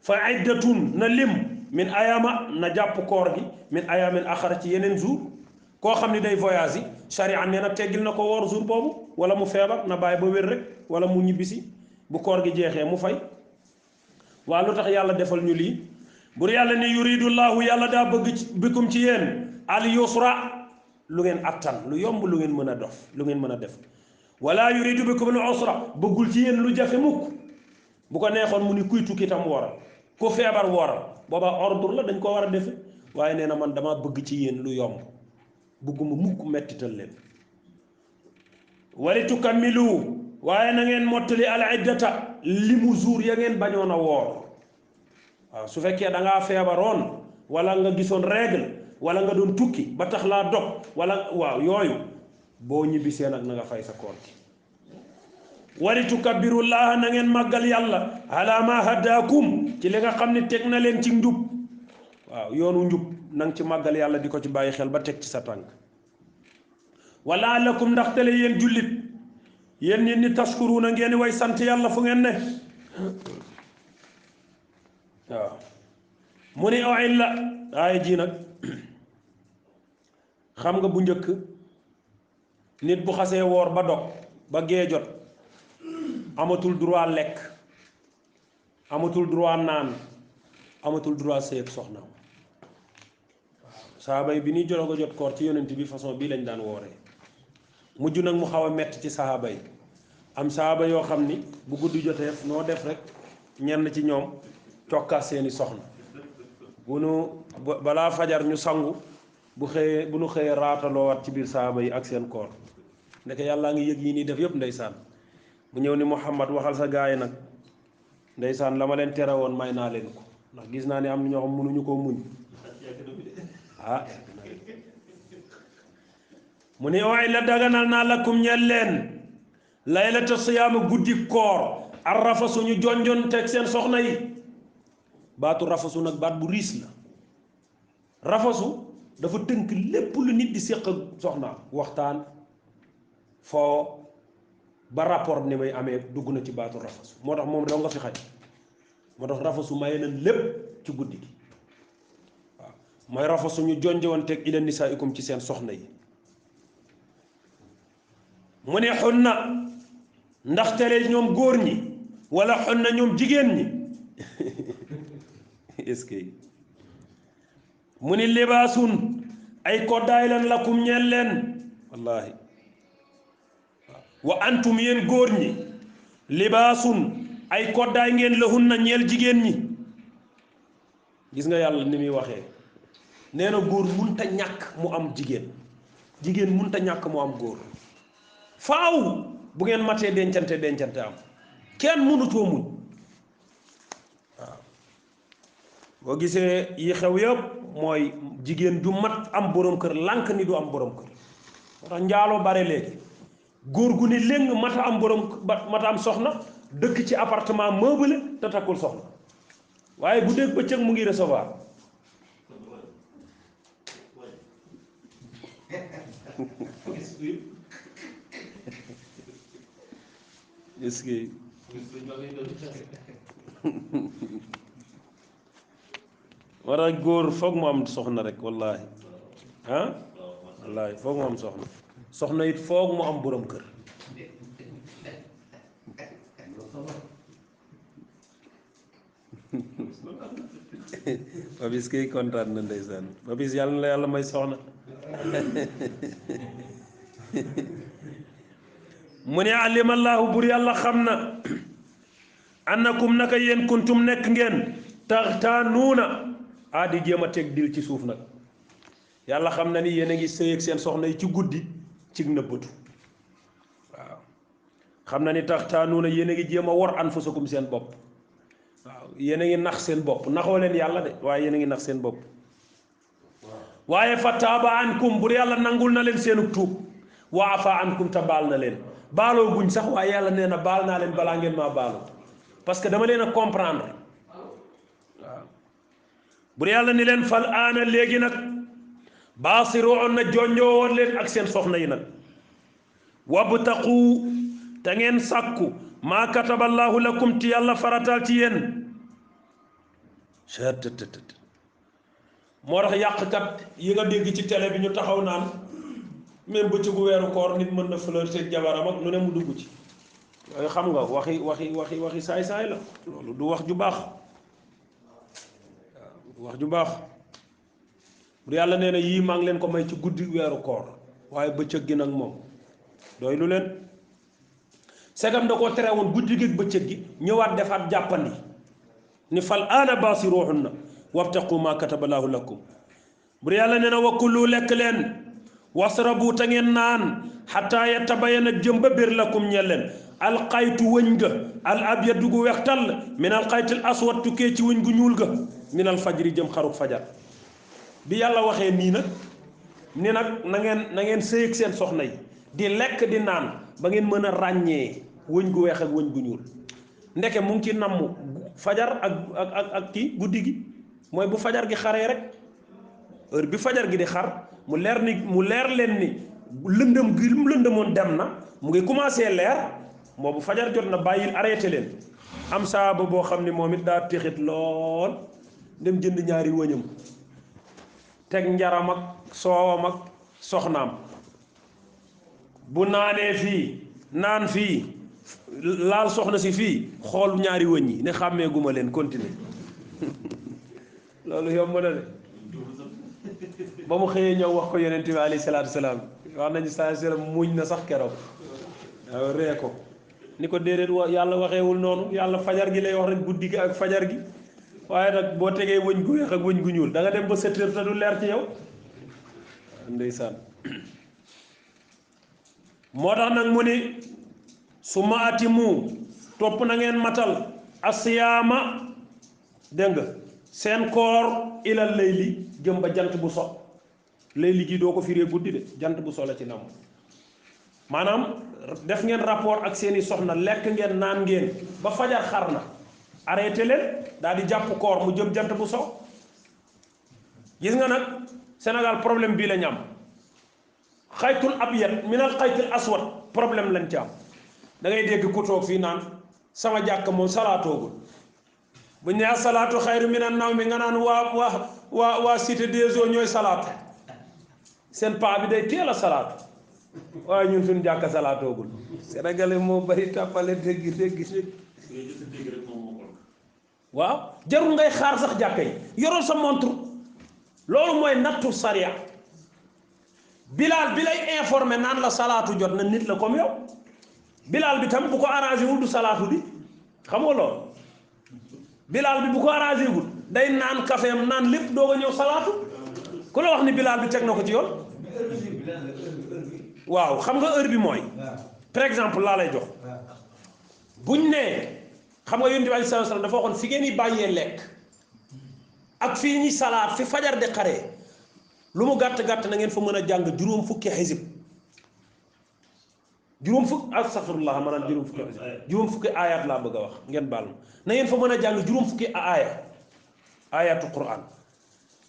A: fa iddatun na lim min ayama na jàpp koor gi min ayamin axara ci yeneen jour koo xam ni day voyage yi charia nee na teggil na ko woor jour boobu wala mu feebar na bàyyi ba wér rek wala mu ñibbisi bu koor gi jeexee mu fay waa lu tax yàlla defal ñu lii bur yàlla ni yuridullahu yàlla daa bëgg bikum ci yéen al yusra lu ngeen attan lu yomb lu ngeen mën a dof lu ngeen mën a def wala yuridu bikum al usra bëggul ci yéen lu jafe mukk bu ko neexoon mu ni kuy tukki tam wooral ku feebar wooral booba ordre la dañ ko war a defe waaye nee na man dama bëgg ci yéen lu yomb bëgguma mukk mettital leen wali tukammilu waaye na ngeen mottali al iddata limu jour ya ngeen bañoon a woor waaw su fekkee da ngaa feebaroon wala nga gisoon règle wala nga doon tukki ba tax laa dog wala waaw yooyu boo ñibbisee nag na nga fay sa koor gi wali tukabbirullaha na ngeen màggal yàlla ala ma hadaakum ci li nga xam ne teg na leen ci njub waaw yoonu njub na nga ci màggal yàlla di ko ci bàyyi xel ba teg ci sa tànk wala alakum ndax tele yéen jullit yéen nit ñi tashkuruna ngeen way sant yàlla fu ngeen ne waaw mu ni aw illa aaya ji nag xam nga bu njëkk nit bu xasee woor ba dog ba gee jot amatul droit lekk amatul droit naan amatul droit sëy ak soxnaam sahaaba yi bi ñuy jot a jot koor ci yonent bi façon bii lañ daan wooree mujj nag mu xaw a metti ci sahaaba yi am sahaaba yoo xam ni bu guddi jotee noo def rek ñenn ci ñoom cokkaas seeni soxna bu nu balaa fajar ñu sangu bu nu xëyee raataloo wat ci biir sahaaba yi ak seen koor ndeke yàllaa ngi yëg yi nii def yëpp ndeysaan bu ñëw ni Muhammad waxal sa gaay nag ndeysaan la ma leen tere woon may naa leen ko ndax gis naa ne am na ñoo xam mënuñu koo muñ ah mu ne waaye la daganal naa lakum ñeel leen laylata siyaama guddi koor ar rafasu ñu jonjon teg seen soxna yi baatu rafasu nag baat bu riis la rafasu dafa tënk lépp lu nit di séq ak soxna waxtaan foo ba rapport ni may amee dugg na ci baatu rafasu moo tax moom doo nga fi xaj moo tax rafasu maye na lépp ci guddi gi waaw mooy rafasu ñu jonjowanteeg ila nisaikum ci seen soxna yi mu ne xunna ndax tere ñoom góor ñi wala xon na ñoom jigéen ñi est-ce que mu ni libaasun ay koddaay lan lakum ñeel leen wallahi wa antum yéen góor ñi libaasun ay koddaay ngeen lahun na ñeel jigéen ñi gis nga yàlla ni muy waxee nee na góor munta ñàkk mu am jigéen jigéen munta ñàkk mu am góor faaw bu ngeen matee dencante am kenn mënutoo muñ waaw boo gisee yi xew yëpp mooy jigéen ju mat am borom kër lànk ni du am borom kër moo tax njaaloo bare léegi góor gu ni léng mata am soxna dëkk ci appartement meublé te takkul soxna waaye bu dégg bëccëg mu ngi recevoir est-ce que war a góor foog mu am soxna rek wallahi ah wallahi foog mu am soxna it foog mu am borom kër Babis kay kontaan na ndeysaan Babis yàlla na la yàlla may soxna mu ne alimallahu bur yàlla xam na annakum naka yéen kuntum nekk ngeen taxtaanuuna di jéem a teg dil ci suuf nag yàlla xam na ni yéen a ngi sëy ak seen soxna yi ci guddi ci nëbbatu waaw xam na ni taxtaanuuna yéen a ngi jéem a wor anfusakum seen bopp waaw yéen a ngi nax seen bopp naxoo leen yàlla de waaye yéen a ngi nax seen bopp waaye fa taaba ankum bur yàlla nangul na leen seenu tuub wa afa ankum ta baal na leen baaloo guñ sax waaye yàlla nee na baal naa leen balaa ngeen maa baalu parce que dama leen a comprendre waaw bur yàlla ni leen fal aana léegi nag baasiroon na jonjoo woon leen ak seen soxna yi nag wabtaqu te ngeen sàkku maa kataballaahu lakum ti yàlla faratal ci yéen moo tax yàqkat yi nga dégg ci télé bi ñu taxaw naan même bëccëgu weeru koor nit mën na flirter jabaram ak lu ne mu dugg ci yooyu xam nga waxi saay-saay la loolu du wax ju baax du wax ju baax bu yàlla nee na yii maa ngi leen ko may ci guddi weeru koor waaye bëccëg gi nag moom doy lu leen segam da koo tere woon guddi gi ak bëccëg gi ñëwaat defaat jàppandi ni fal aana baasiruhunna wabtaqu ma kataballahu lakum bu yàlla nee na wa kulu lekk leen wasrabu ta ngeen naan xataa yatabayana jëm ba bir lakum ñeel leen alxaytu wëñ ga al abyadu gu weex tàll min alxaytil aswad tukkee ci wëñ gu ñuul ga min al fajri jëm xaruk fajar bi yàlla waxee nii nag ni nag na ngeen sëy ak seen soxna yi di lekk di naan ba ngeen mën a ràññee wëñ gu weex ak wëñ gu ñuul ndeke mu ngi ci namm fajar ak kii guddi gi mooy bu fajar gi xaree rek heure bi fajar gi di xar mu leer leen ni lëndëm gi mu lëndëmoon dem na mu ngi commencé leer moo bu fajar jot na bàyyil arrêté leen am saaba boo xam ni moom it daa téxit lool dem jënd ñaari wëñam teg njaram ak soowam ak soxnaam bu naanee fii naan fii laal soxna si fii xool ñaari wëñ yi ne xàmmee guma leen continuer loolu yomb na de ba mu xëyee ñëw wax ko yonent bi alayhi salaatu salaam wax nañu saa salaam muñ na sax keroog waaw ree ko ni ko déedéet yàlla waxeewul noonu yàlla fajar gi lay wax rek guddi gi ak fajar gi waaye nag boo tegee wëñ gu weex ak wëñ gu ñuul da nga dem ba 7 heures te du leer ci yow ndeysaan moo tax nag mu ni su ma ati mu topp na ngeen matal asiyaama dégg nga seen koor ilal layli jëm ba jant bu so layli gi doo ko firee guddi de jant bu so la ci nam maanaam def ngeen rapport ak seeni soxna lekk ngeen naan ngeen ba fajar xar na arrêté leen daal di jàpp koor mu jëm jant bu so gis nga nag Sénégal problème bii la ñu am xaytul abyad minal xaytul aswad problème lañ ci am da ngay dégg ku toog fii naan sama jàkk moom salaatoogul bu ñu nee salaatu xayru minan nawmi nga naan waa cité des eaux ñooy salaatu seen paa bi day teel a salaatu waaye ñun suñu jàkka salaatoogul sénégalais moo bari tàppale dégg waaw jarul ngay xaar sax jàkka yi yorol sa montre loolu mooy nattu sariya bilaal bi lay informé naan la salaatu jot na nit la comme yow bilaal bi tam bu ko arrangé wul du salaatu bi xam nga loolu bilaal bi bu ko arrangé wul day naan kafeem naan lépp doog a ñëw salaatu ku la wax ni bilaal bi teg na ko ci yoon waaw xam nga heure bi mooy par exemple laa lay jox buñ nee xam nga yonent bi sallallahu alayhi wasallam dafa waxoon fi ngeen di bàyyee lekk ak fii ñi salaat fi fajar di xaree lu mu gàtt-gàtt na ngeen fa mën a jàng juróom fukki xisib juróom fukk astaghfirullah maanaam juróom fukki ayat laa bëgg a wax ngeen baal ma na ngeen fa mën a jàng juróom fukki ayatu quran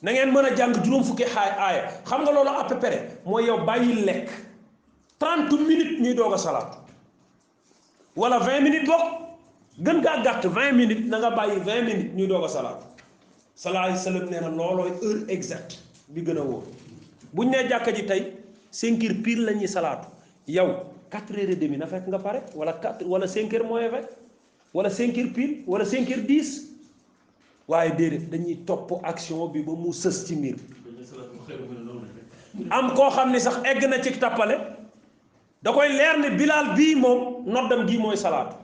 A: na ngeen mën a jàng juróom fukki aaya xam nga loolu à peu près mooy yow bàyyi lekk 30 minutes ñuy doog a salaatu wala 20 minutes bokk gën gaa gàtt 20 minutes na nga bàyyi 20 minutes ñuy doog a salaatu sallallahu alayhi wa sallam nee na loolooy heure exacte bi gën a wóor buñ nee jàkka ji tey 5 heures pile la ñuy salaatu yow 4 heures et demi na fekk nga pare wala 4 wala 5 heures moins 20 wala 5 heures pile wala 5 heures 10 waaye déedéet dañuy topp action bi ba mu sës ci miir am koo xam ni sax egg na ci tappale da koy leer ne bilaal bii moom noddam gi mooy salaatu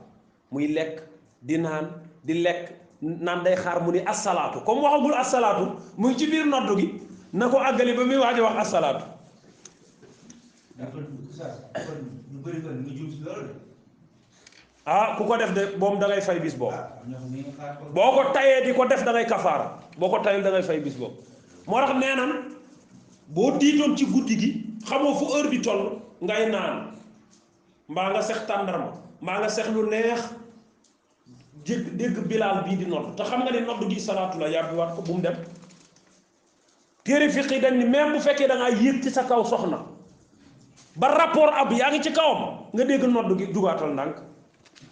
A: muy lekk di naan di lekk naan day xaar mu ni assalaatu comme waxagul assalaatu mu ngi ci biir noddu gi na ko àggali ba muy waaj a wax assalaatu ah ku ko def de moom da ngay fay bis boobu boo ko tayee di ko def da ngay kafaara boo ko tayul da ngay fay bis boobu moo tax nee nan boo diitoon ci guddi gi xamoo fu heure bi toll ngay naan mbaa nga sex tàndarma mbaa nga sex lu neex dégg bilaal bii di nodd te xam nga ne nodd gi salaatu la yàbbi waat ko bu mu dem téere fiq yi dañ ni même bu fekkee da ngaa yéeg ci sa kaw soxna ba rapport ab yaa ngi ci kawam nga dégg nodd gi jugaatal ndànk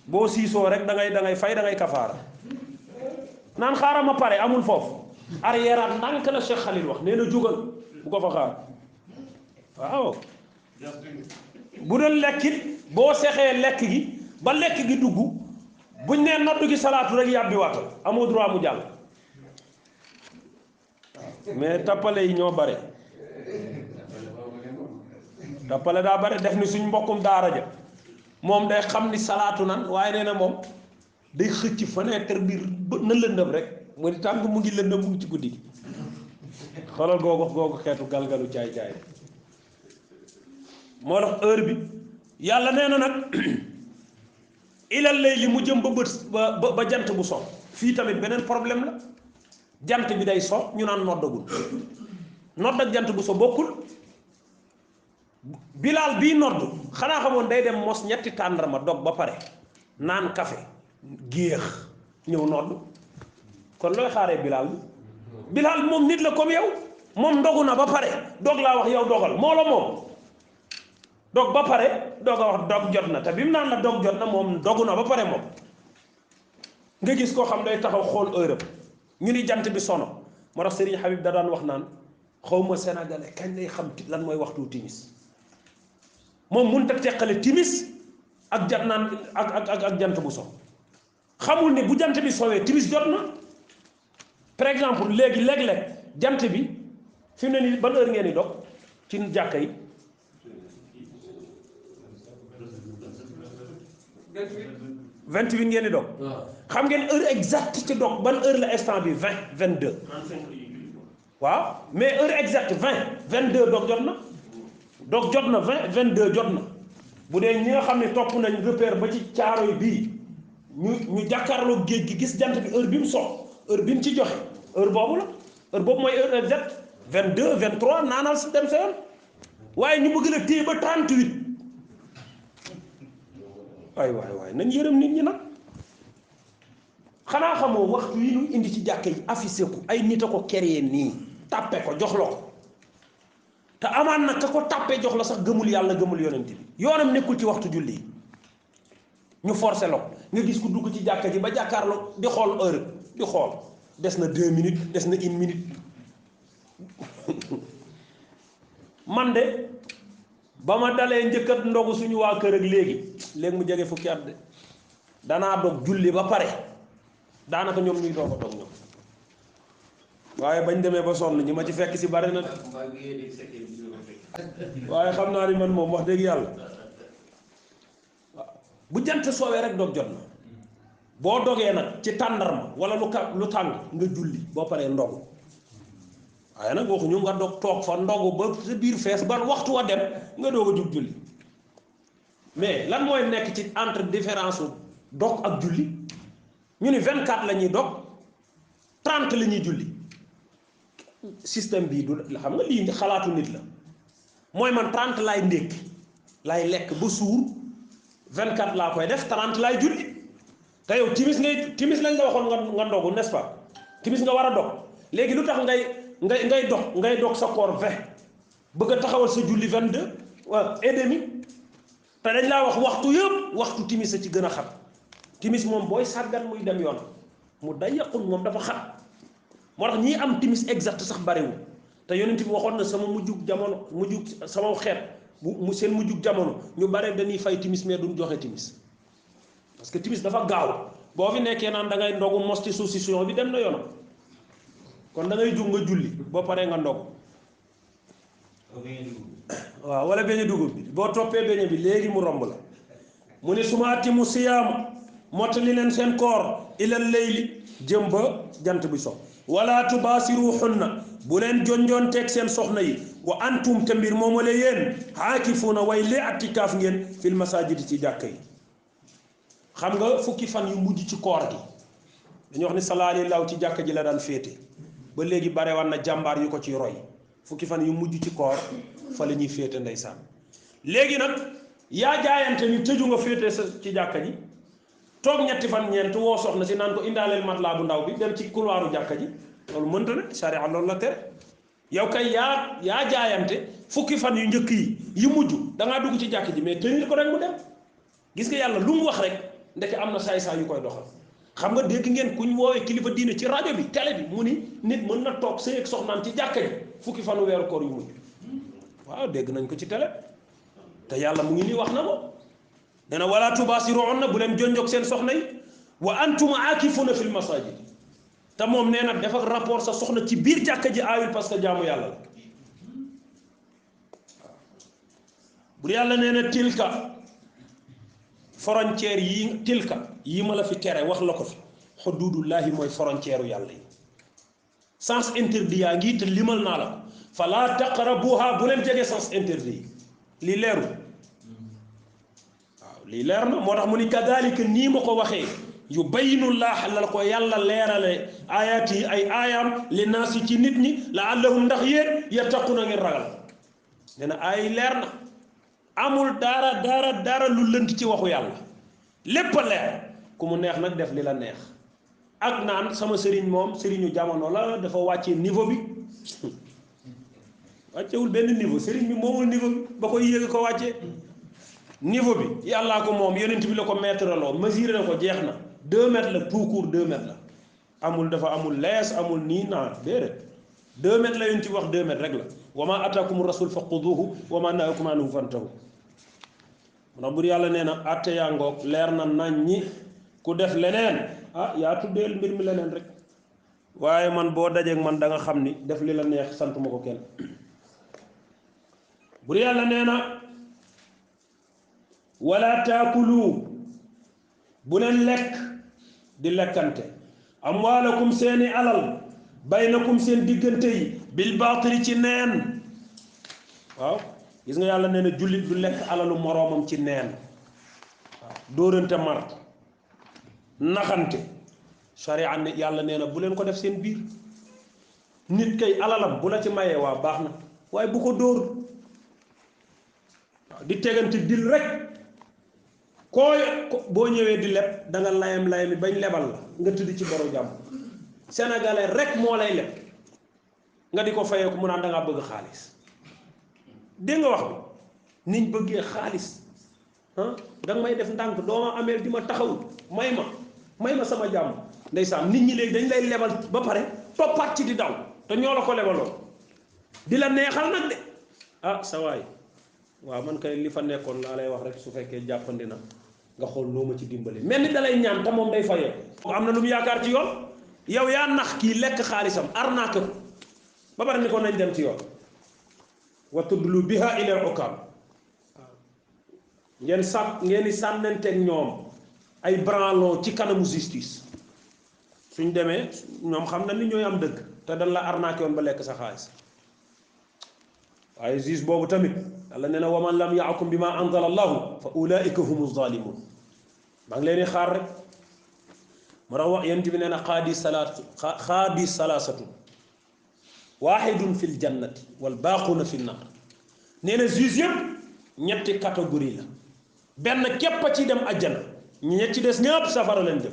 A: boo siisoo rek da ngay fay da ngay kafaara naan xaaral ma pare amul foofu arrière ndànk la Cheikh Khalil wax nee na jógal bu ko fa xaar waaw bu doon lekkit boo sexee lekk gi ba lekk gi dugg buñ nee nodd gi salaatu rek yàbbi waatal amoo droit mu jàll mais tappale yi ñoo bare tappale daa bare def ni suñ mbokkum daara ja moom day xam ni salaatu nan waaye nee na moom day xëcc fenêtre bi na lëndëm rek mu ni tànk mu ngi lëndëm mu ngi ci guddi gi xoolal googu xeetu galgalu caay-caay moo tax heure bi yàlla nee na nag ilal lay li mu jëm ba jant bu so fii tamit beneen problème la jant bi day so ñu naan noddagul nodd ak jant bu so bokkul bilaal bii nodd xanaa xamoon day dem mos ñetti tàndarma dog ba pare naan café géex ñëw nodd kon looy xaaree bilaal bi bilaal moom nit la comme yow moom ndogu na ba pare dog laa wax yow dogal moo la moom dog ba pare doog a wax dog jot na te bi mu naan la dog jot na moom dogu na ba pare moom nga gis koo xam day taxaw xool heure ñu ni jant bi sono moo tax Serigne Habib da daan wax naan xawma sénégalais kañ lay xam lan mooy waxtu timis moom mënut a teqale timis ak jant naan ak jant bu so xamul ne bu jant bi sowee timis jot na par exemple léeg-léeg jant bi fi mu ne nii ban heure ngeen di dog ci jàkka yi 28 ngeen di dog xam ngeen heure exacte ci dog ban heure la instant bi 20 22 waaw mais heure exacte 20 22 dog jot na dog jot na 20 22 jot na bu dee ñi nga xam ne topp nañ repère ba ci caaro yi bii ñu jàkkaarloo géej gi gis jant bi heure bi mu so heure bi mu ci joxe heure boobu la heure boobu mooy heure exacte 22 23 naanal si dem sa yoon waaye ñu bëgg la téye ba 38 waay nañ yërëm nit ñi nag xanaa xamoo waxtu yi ñu indi ci jàkka yi affiché ko ay nit a ko créé nii tàppe ko jox la ko te amaan nag ka ko tàppe jox la sax gëmul yàlla gëmul yonent bi yoonam nekkul ci waxtu julli yi ñu forcé la ko nga gis ku dugg ci jàkka ji ba jàkkaarloo di xool heure di xool des na 2 minutes des na 1 minute man de ba ma dalee njëkkat ndogu suñu waa kër ak léegi mu jege fukki at de danaa dog julli ba pare daanaka ñoom ñuy doog a dog ñoom waaye bañ demee ba sonn ñi ma ci fekk si bari na de waaye xam naa ni man moom wax dëgg yàlla bu jant soowee rek dog jot na boo dogee nag ci tàndarma wala lu tàng nga julli boo paree ndogu waaye nag waxuñu nga dog toog fa ndogu ba sa biir fees ba waxtu wa dem nga doog a jug julli mais lan mooy nekk ci entre différence dog ak julli ñu ni 24 la ñuy dog 30 la ñuy julli système bii du xam nga lii xalaatu nit la mooy man 30 laay ndékki laay lekk ba suur 24 laa koy def 30 laay julli te yow timis lañ la waxoon nga ndogu n'est-ce pas timis nga war a dog léegi lu tax ngay dog sa koor 20 bëgg a taxawal sa julli 22 waaw et demi te dañ laa wax waxtu yëpp waxtu timis a ci gën a xat timis moom booy sàggan muy dem yoon mu day yàqul moom dafa xat moo tax ñii am timis exact sax bariwul te yonent bi waxoon na sama mujjug sama xeet mu seen mujjug jamono ñu bare dañuy fay timis mais duñ joxe timis parce que timis dafa gaaw boo fi nekkee naan da ngay ndogu mos ci saucisson bi dem na yoonam kon da ngay jug nga julli boo paree nga ndogu waaw wala beñe dugub bi boo toppee beñe bi léegi mu romb la mu ne suma atimu siyaam mottali leen seen koor ilal layli jëm ba jant bi so wala tubaasiruhunna bu leen jonjoon teeg seen soxna yi wa antum te mbir moomale yéen xaakifuuna way li atikaaf ngeen fil masajidi ci jàkka yi xam nga fukki fan yu mujj ci koor gi dañuy wax ni salaali law ci jàkka ji la daan féete ba léegi bare wan na jàmbaar yu ko ci roy fukki fan yu mujj ci koor fa la ñuy féete ndeysaan léegi nag yaa jaayante ni tëju nga féete sa ci jàkka ji toog ñetti fan ñeent woo soxna si naan ko indaaleel matelas bu ndaw bi dem ci couloiru jàkka ji loolu mënta ne charia loolu la tere yow kay yaa jaayante fukki fan yu njëkk yi mujj da ngaa dugg ci jàkka ji mais tenir ko rek mu dem gis nga yàlla lu mu wax rek ndeke am na saay-saay yu koy doxal xam nga dégg ngeen kuñ woowee kilifa diine ci rajo bi télé bi mu ni nit mën na toog sëy ak soxnaam ci jàkka ji fukki fanu weeru koor yu mujj waaw dégg nañ ko ci télé te yàlla mu ngi nii wax na ko nee na wala tubaasiruhunna bu leen jonjog seen soxna yi wa antum aakifuna fil masajid te moom nee na def ak rapport sa soxna ci biir jàkka ji aayul parce que jaamu yàlla la bu yàlla nee na tilka frontière yi ma la fi tere wax la ko fi xuduudullaahi mooy frontière u yàlla yi sens interdit yaa ngi te limal naa la ko fala taqrabuha bu leen jege sens interdit yi lii leerul waaw lii leer na moo tax mu ni kadalika nii ma ko waxee yubayyinullah la ko yàlla leerale ayaat yi ay aayaam li naas yi ci nit ñi laallahum ndax yéen yattaquna ngeen ragal nee na ay leer na amul dara lu lënt ci waxu yàlla lépp a leer ku mu neex nag def li la neex ak naan sama sëriñ moom sëriñu jamono la dafa wàccee niveau bi wàccewul benn niveau sëriñ bi moomul niveau bi ba koy yéegi ko wàccee niveau bi yàllaa ko moom yonent bi la ko mètre loo mesuré na ko jeex na 2 mètres la tout court 2 mètres la dafa amul lees amul nii naa déedéet 2 mètres la yonent bi wax 2 mètres rek la wa ma ataakum rasul fa xuduhu wa ma nahaakum anhu fantahu ndax bur yàlla nee na atte yaa ngoog leer na nañ ñi ku def leneen yaa tuddeel mbir mi leneen rek waaye man boo dajeeg man da nga xam ni def li la neex sant ma ko kenn bur yàlla nee na wala taakulu bu leen lekk di lekkante amwaalakum seeni alal baynakum seen diggante yi bil baatili ci neen waaw gis nga yàlla nee na jullit du lekk alalu moroomam ci neen waaw dóorante mar naxante sharia ne yàlla nee na bu leen ko def seen biir nit kay alalam bu la ci mayee waa baax na waaye bu ko dóor waaw di tegante dil rek koo boo ñëwee di leb da nga layami bañ lebal la nga tëdd ci boru jàmm sénégalais rek moo lay leb nga di ko fayee ko mu naan da ngaa bëgg xaalis dégg nga wax bi niñ bëggee xaalis da nga may def ndànk dooma ameel di ma taxawul may ma sama jàmm ndeysaan nit ñi léegi dañ lay lebal ba pare toppaat ci di daw te ñoo la ko lebaloon di la neexal nag de sa waay waaw man kay li fa nekkoon laa lay wax rek su fekkee jàppandi na nga xool noo ma ci dimbali mel ni dalay ñaan te moom day fayee am na lu mu yaakaar ci yoon yow yaa nax kii lekk xaalisam arnaque ko ba bari ni ko nañ dem ci yoon wa tudlu biha ila ukam ngeen di sànnanteeg ñoom ay branlon ci kanamu justice suñ demee ñoom xam na ni ñooy am dëgg te dañ la arnaqué woon ba lekk sa xaalis waaye juge boobu tamit yàlla nee na wa man lam yahkum bima anzala allahu fa ulaika humu zalimun maa ngi leen di xaar rek moo tax wax yent bi nee na xaadi salaasatu waahidun fil jannati wal baaquuna fi nnaar nee na juge yëpp ñetti catégorie la benn képp a ci dem àjjana ñi ci des ñëpp safara leen jëm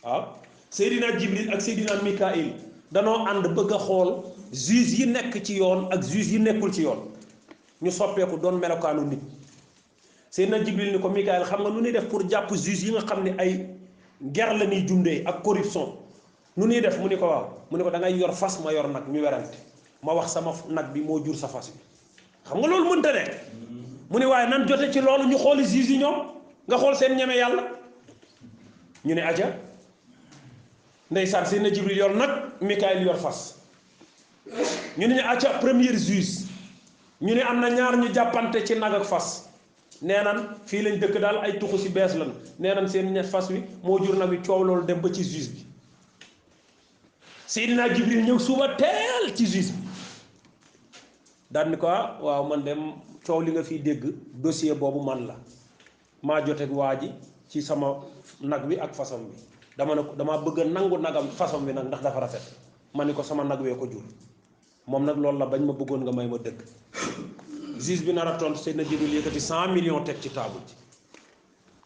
A: waaw Seydina Jibril ak Seydina Mikail danoo ànd bëgg a xool juge yi nekk ci yoon ak juge yi nekkul ci yoon ñu soppeeku doon melokaanu nit Seydina Jibril ni ko Mikail xam nga nu ñuy def pour jàpp juge yi nga xam ne ay ger la ñuy dundee ak corruption nu ñuy def mu ni ko waaw mu ni ko da ngay yor fas ma yor nag ñu werante ma wax sama nag bi moo jur sa fas bi xam nga loolu mënta nekk mu ne waaye nan jote ci loolu ñu xooli juge yi ñoom nga xool seen ñeme yàlla ñu ne aja ndeysaan Seydina Jibril yor nag Mikaayil yor fas ñu ne ñu aca premier juge ñu ne am na ñaar ñu jàppante ci nag ak fas nee nan fii lañ dëkk daal ay tuxu si bees lan nee nan seen ñet fas wi moo jur nag wi coow loolu dem ba ci juge bi Seydina Jibril ñëw suba teel ci juge bi daal ni ko waaw man dem coow li nga fiy dégg dossier boobu man la maa joteeg waa ji ci sama nag wi ak façon bi dama bëgg a nangu nagam façon bi nag ndax dafa rafet ma ni ko sama nag wee ko jur moom nag loolu la bañ ma bëggoon nga may ma dëgg juge bi nar a tontu Seydina Jibril yëkkati 100 millions teg ci table ji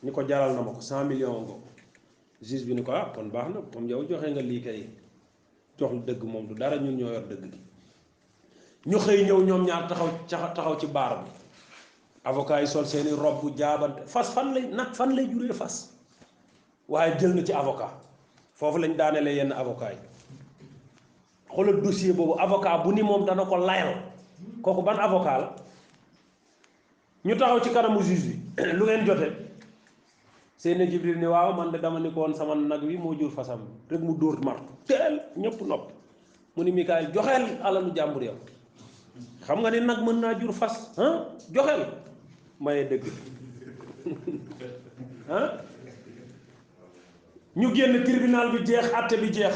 A: ni ko jaral na ma ko 100 millions ngo juge bi ni ko kon baax na comme yow joxe nga lii kay jox dëgg moom du dara ñun ñoo yor dëgg gi ñu xëy ñëw ñoom ñaar taxaw ci baar bi avocat yi sol seeni robb jaabante fas fan lay juree fas waaye jël na ci avocat foofu lañ daanelee yenn avocat yi xoolal dossier boobu avocat bu ni moom dana ko layal kooku ban avocat la ñu taxaw ci kanamu juge bi lu ngeen jote Seydina Jibril ni waaw man de dama ni ko woon sama nag wi moo jur fasam rek mu dóor martu teel ñëpp nopp mu ni Mikaayil joxeel alalu jàmbur yow xam nga ni nag mën naa jur fas joxeel maye dëgg ñu génn tribunal bi jeex àtte bi jeex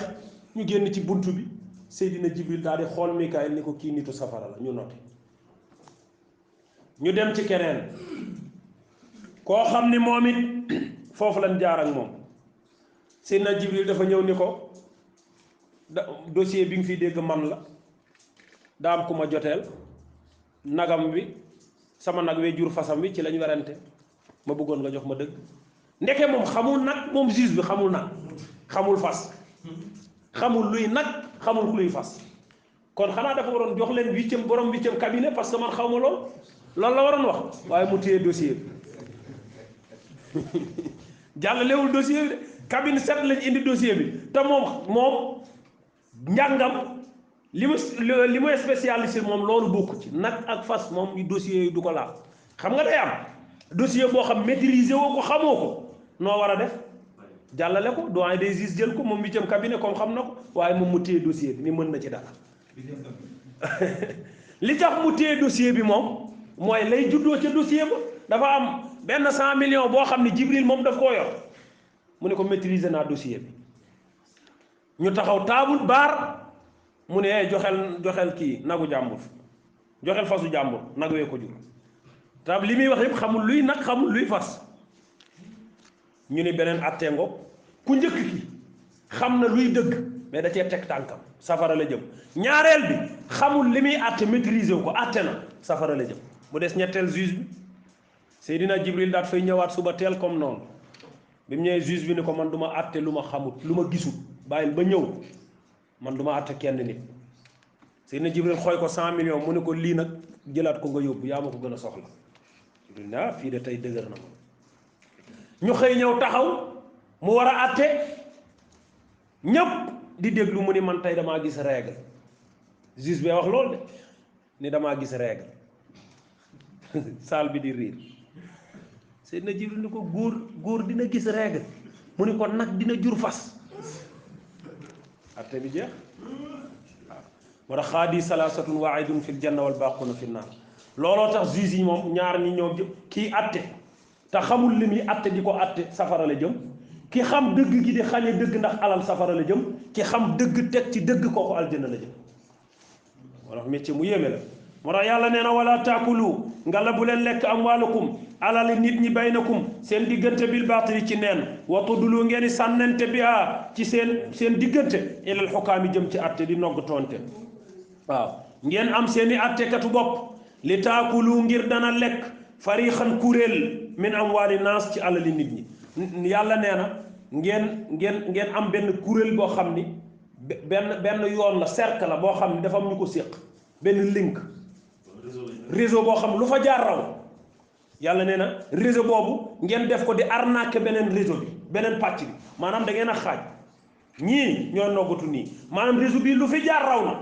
A: ñu génn ci bunt bi Seydina Jibril daal di xool Mikaayil ni ko kii nitu safara la ñu noté ñu dem ci keneen koo xam ni moom it foofu lañ jaar ak moom Seydina Jibril dafa ñëw ni ko dossier bi nga fi dégg man la daa am ku ma joteel nagam wi sama nag wee jur fasam wi ci lañ werante ma bëggoon nga jox ma dëgg ndeke moom xamul nag moom juge bi xamul nag xamul fas xamul luy nag xamul luy fas kon xanaa dafa waroon jox leen borom 8e cabinet parce que man xaw ma loolu la waroon wax waaye mu téye dossier bi jàllalewul dossier bi de cabinet 7 lañ indi dossier bi te moom njàngam li mu spécialisé moom loolu bokku ci nag ak fas moom dossier yi du ko laal xam nga day am dossier boo xam maîtriser woo ko xamoo ko noo war a def jàllale ko doyen des juges jël ko moom 8e cabinet comme xam na ko waaye moom mu téye dossier bi ni mën na ci dara li tax mu téye dossier bi moom mooy lay juddoo ca dossier ba dafa am benn 100 millions boo xam ne Jibril moom daf koo yor mu ne ko maîtriser naa dossier bi ñu taxaw taabul baar mu ne joxel kii nagu jàmbur joxel fasu jàmbur nag wee ko jur tab li muy wax yëpp xamul luy nag xamul luy fas ñu ni beneen attee ngo ku njëkk ki xam na luy dëgg mais da cee teg tànkam safara la jëm ñaareel bi xamul li muy atte maîtriser wu ko atte na safara la jëm mu des ñetteel juge bi Seydina Jibril daat fay ñëwaat suba teel comme noonu bi mu ñëwee juge bi ni ko man du ma atte lu ma xamut lu ma gisul bàyyil ba ñëw man du ma atte kenn nit Seydina Jibril xooy ko 100 millions mu ne ko lii nag jëlaat ko nga yóbbu yaa ma ko gën a soxla Jibril ne fii de tey dëgër na ma ñu xëy ñëw taxaw mu war a atte ñépp di déglu mu ni man tey damaa gis règle juge bi wax loolu de ni damaa gis règle saal bi di riir Seydina Jibril ni ko góor dina gis règle mu ni ko nag dina jur fas atte bi jeex waaw moo tax xaadi salaasatun waahidun fil janna wal baaquna fin naar looloo tax juge yi moom ñaar ñi ñoom kii atte te xamul li muy atte di ko atte safara la jëm ki xam dëgg gi di xañe dëgg ndax alal safara la jëm ki xam dëgg teg ci dëgg kooku aljana la jëm moo tax métier mu yéeme la moo tax yàlla nee na wala taakulu nga la bu leen lekk amwaalakum alali nit ñi baynakum seen diggante bil baatili ci neen wa tudlu ngeen di sànnante biha ci seen diggante ilal xukaami jëm ci atte di nogg toonte waaw ngeen am seeni attekatu bopp li taakulu ngir dana lekk fariixan kuréel min amwaali naas ci alali nit ñi yàlla nee na ngeen am benn kuréel boo xam ni benn yoon la cercle la boo xam ni dafa am ñu ko séq benn link réseau boo xam lu fa jaar raw yàlla nee na réseau boobu ngeen def ko di arnaquer beneen réseau bi beneen pàcc bi maanaam da ngeen a xaaj ñii ñoo noggatu nii maanaam réseau bi lu fi jaar raw na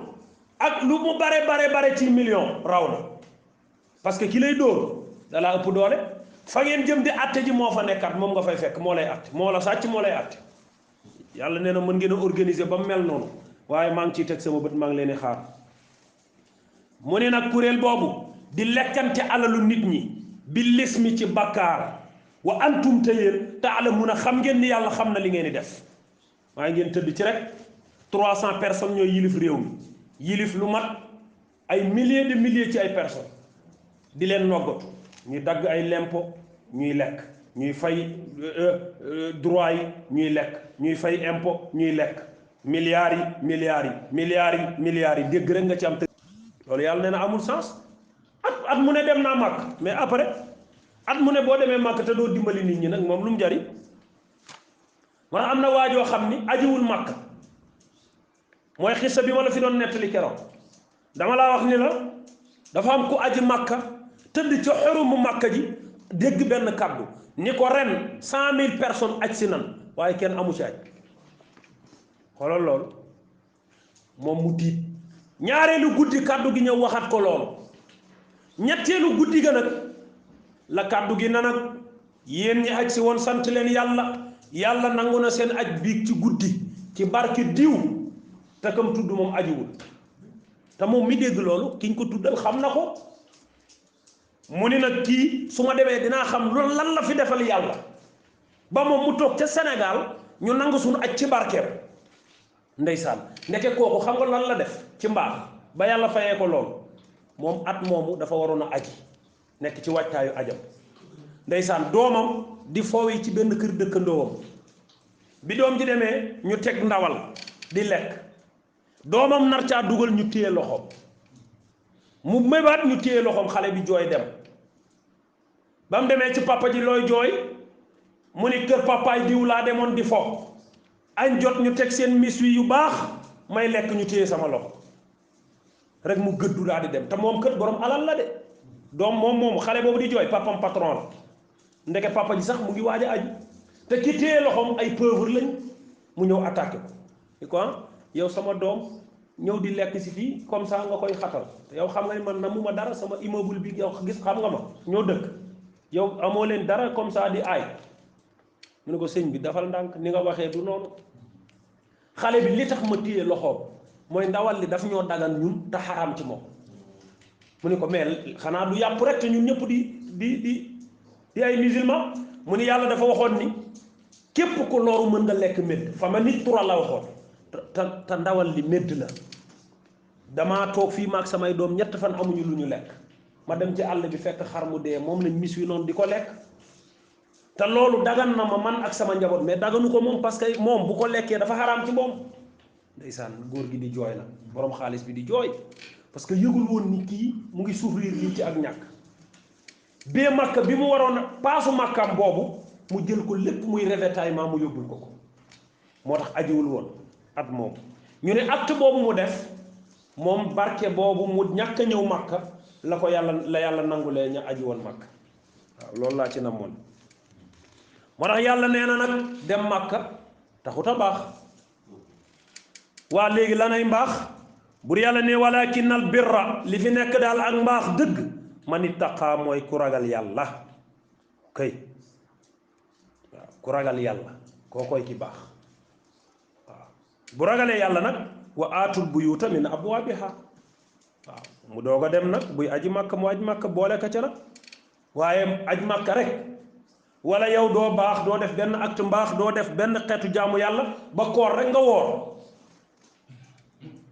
A: ak lu mu bare ci million raw na parce que ki lay dóor dalaa ëpp doole fa ngeen jëm di atte ji moo fa nekkat moom nga fay fekk moo lay atte moo la sàcc moo lay atte yàlla nee na mën ngeen a organiser ba mel noonu waaye maa ngi ciy teg sama bët maa ngi leen di xaar mu ne nag kuréel boobu di lekkante alalu nit ñi bi lismi ci bakkaar wa antum te yéen taalamuuna xam ngeen ni yàlla xam na li ngeen di def waaye ngeen tëdd ci rek 300 personnes ñooy yilif réew mi yilif lu mat ay milliers de milliers ci ay personnes di leen noggatu ñuy dagg ay lempo ñuy lekk ñuy fay droit yi ñuy lekk ñuy fay impôt ñuy lekk milliards yi dégg rek nga ci am. loolu yàlla nee na amul sens at mu ne dem naa màkk mais après at mu ne boo demee màkk te doo dimbali nit ñi nag moom lu mu jariñ wala am na waajoo xam ni ajiwul màkk mooy xissa bi ma la fi doon nettali keroog dama laa wax ni la dafa am ku aji màkka tëdd ca xarumu màkka ji dégg benn kaddu ni ko ren 100,000 personnes aj si nan waaye kenn amu ci aj xoolal loolu moom mu tiit ñaareelu guddi kaddu gi ñëw waxat ko loolu ñetteelu guddi ga nag la kaddu gi na nag yéen ñi aj si woon sant leen yàlla nangu na seen aj biig ci guddi ci barke diw te kam tudd moom ajiwul te moom mi dégg loolu kiñ ko tuddal xam na ko mu ni nag kii su ma demee dinaa xam loolu lan la fi defal yàlla ba moom mu toog ca Sénégal ñu nangu suñu aj ci barkeem ndeysaan ndeke kooku xam nga lan la def ci mbaax ba yàlla fayee ko loolu moom at moomu dafa waroon a aji nekk ci waajtaayu ajam ndeysaan doomam di foowi ci benn kër dëkkandoowam bi doom ji demee ñu teg ndawal di lekk doomam nar caa dugal ñu téye loxoom mu mébaat ñu téye loxoom xale bi jooy dem ba mu demee ci papa ji looy jooy mu ni kër papaay diw laa demoon di fo añ jot ñu teg seen miswi yu baax may lekk ñu téye sama loxo rek mu gëddu laa di dem te moom kër borom alal la de doom moom xale boobu di jooy papam patron la ndeke papa ji sax mu ngi waaj a aju te ki téye loxoom ay pauvre lañ mu ñëw attaqué ko di ko yow sama doom ñëw di lekk si fii comme ça nga koy xatal te yow xam nga ni man namuma dara sama immeuble bi yow gis xam nga ma ñoo dëkk yow amoo leen dara comme ça di aay mu ne ko sëñ bi dafal ndànk ni nga waxee du noonu xale bi li tax ma téye loxoom mooy ndawal li daf ñoo dagan ñun te xaraam ci moom mu ne ko mais xanaa du yàpp rek te ñun ñëpp di ay musulman mu ni yàlla dafa waxoon ni képp ko loru mën nga lekk médd fa ma nit tural la waxoon te ndawal li médd la damaa toog fii maag samay doom 3 fan amuñu lu ñu lekk ma dem ci àll bi fekk xar mu dee moom lañ mis wi noonu di ko lekk te loolu dagan na ma man ak sama njaboot mais daganu ko moom parce que moom bu ko lekkee dafa xaraam ci moom ndeysaan góor gi di jooy la borom xaalis bi di jooy parce que yëgul woon ni kii mu ngi souffrir lii ci ak ñàkk bee makka bi mu waroon a paasu makkaam boobu mu jël ko lépp muy ravitaillement mu yóbbul ko moo tax ajiwul woon at moom ñu ne acte boobu mu def moom barke boobu mu ñàkk a ñëw makka la ko yàlla nangulee ña aji woon makka waaw loolu laa ci namoon moo tax yàlla nee na nag dem makka taxut a baax waa léegi lanay mbaax bur yàlla ne walakinnal birra li fi nekk daal ak mbaax dëgg man ittaqa mooy ku ragal yàlla kay waaw ku ragal yàlla koo koy ki baax waaw bu ragalee yàlla nag wa aatul buyuuta min abwaabiha waaw mu doog a dem nag buy aji màkka mu aji màkka boole ka ca nag waaye aj màkka rek wala yow doo baax doo def benn acte mbaax doo def benn xeetu jaamu yàlla ba koor rek nga woor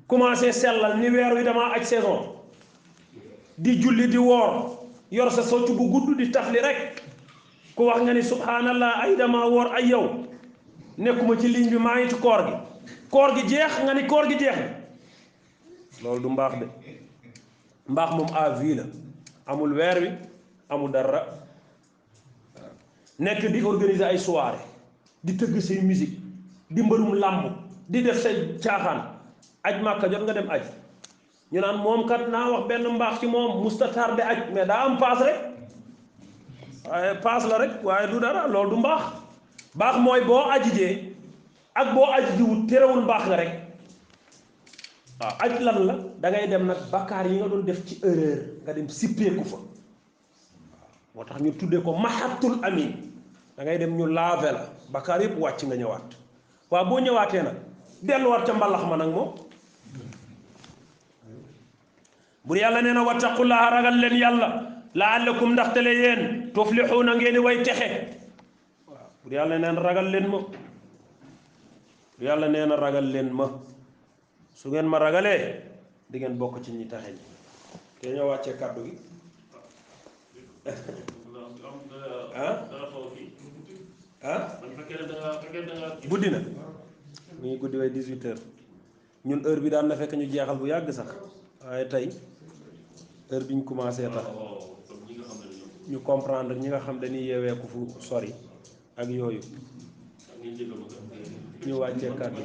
A: commencé sellal ni weer wi dama aj saison di julli di woor yor sa socc bu gudd di tafli rek ku wax nga ni subhanallah ay dama woor ay yow nekkuma ci ligne bi maa ngi ci koor gi jeex nga ni koor gi jeex na loolu du mbaax de mbaax moom à vie la amul weer wi amul dara nekk di organiser ay soirée di tëgg say musique di mbërum làmb di def say caaxaan aj màkka jot nga dem aj ñu naan moom kat naa wax benn mbaax ci moom musta tardé aj mais daa am paas rek waaye paas la rek waaye du dara loolu du mbaax baax mooy boo ajijee ak boo aj jiwut terewul mbaax nga rek waaw aj lan la da ngay dem nag bakkaar yi nga doon def ci erreur nga dem sippeeku fa moo tax ñu tuddee ko mahatul amin da ngay dem ñu laave la bakkaar yëpp wàcc nga ñëwaat waaw boo ñëwaatee nag delluwaat ca mbalax ma nag moom bur yàlla nee na wattaqullaha ragal leen yàlla laallakum ndaxte le yéen tuflixuuna ngeen di way texe waaw bur yàlla nee na ragal leen ma bur yàlla nee na ragal leen ma su ngeen ma ragalee di ngeen bokk ci ñi texe ñi te ñoo wàccee kàddu gi guddi na mu ngi guddi way 18 heures ñun heure bi daan na fekk ñu jeexal bu yàgg sax waaye tey heure bi ñu commencé tax ñu comprendre ñi nga xam dañuy yeewee ku fu sori ak yooyu ñu wàccee kàddu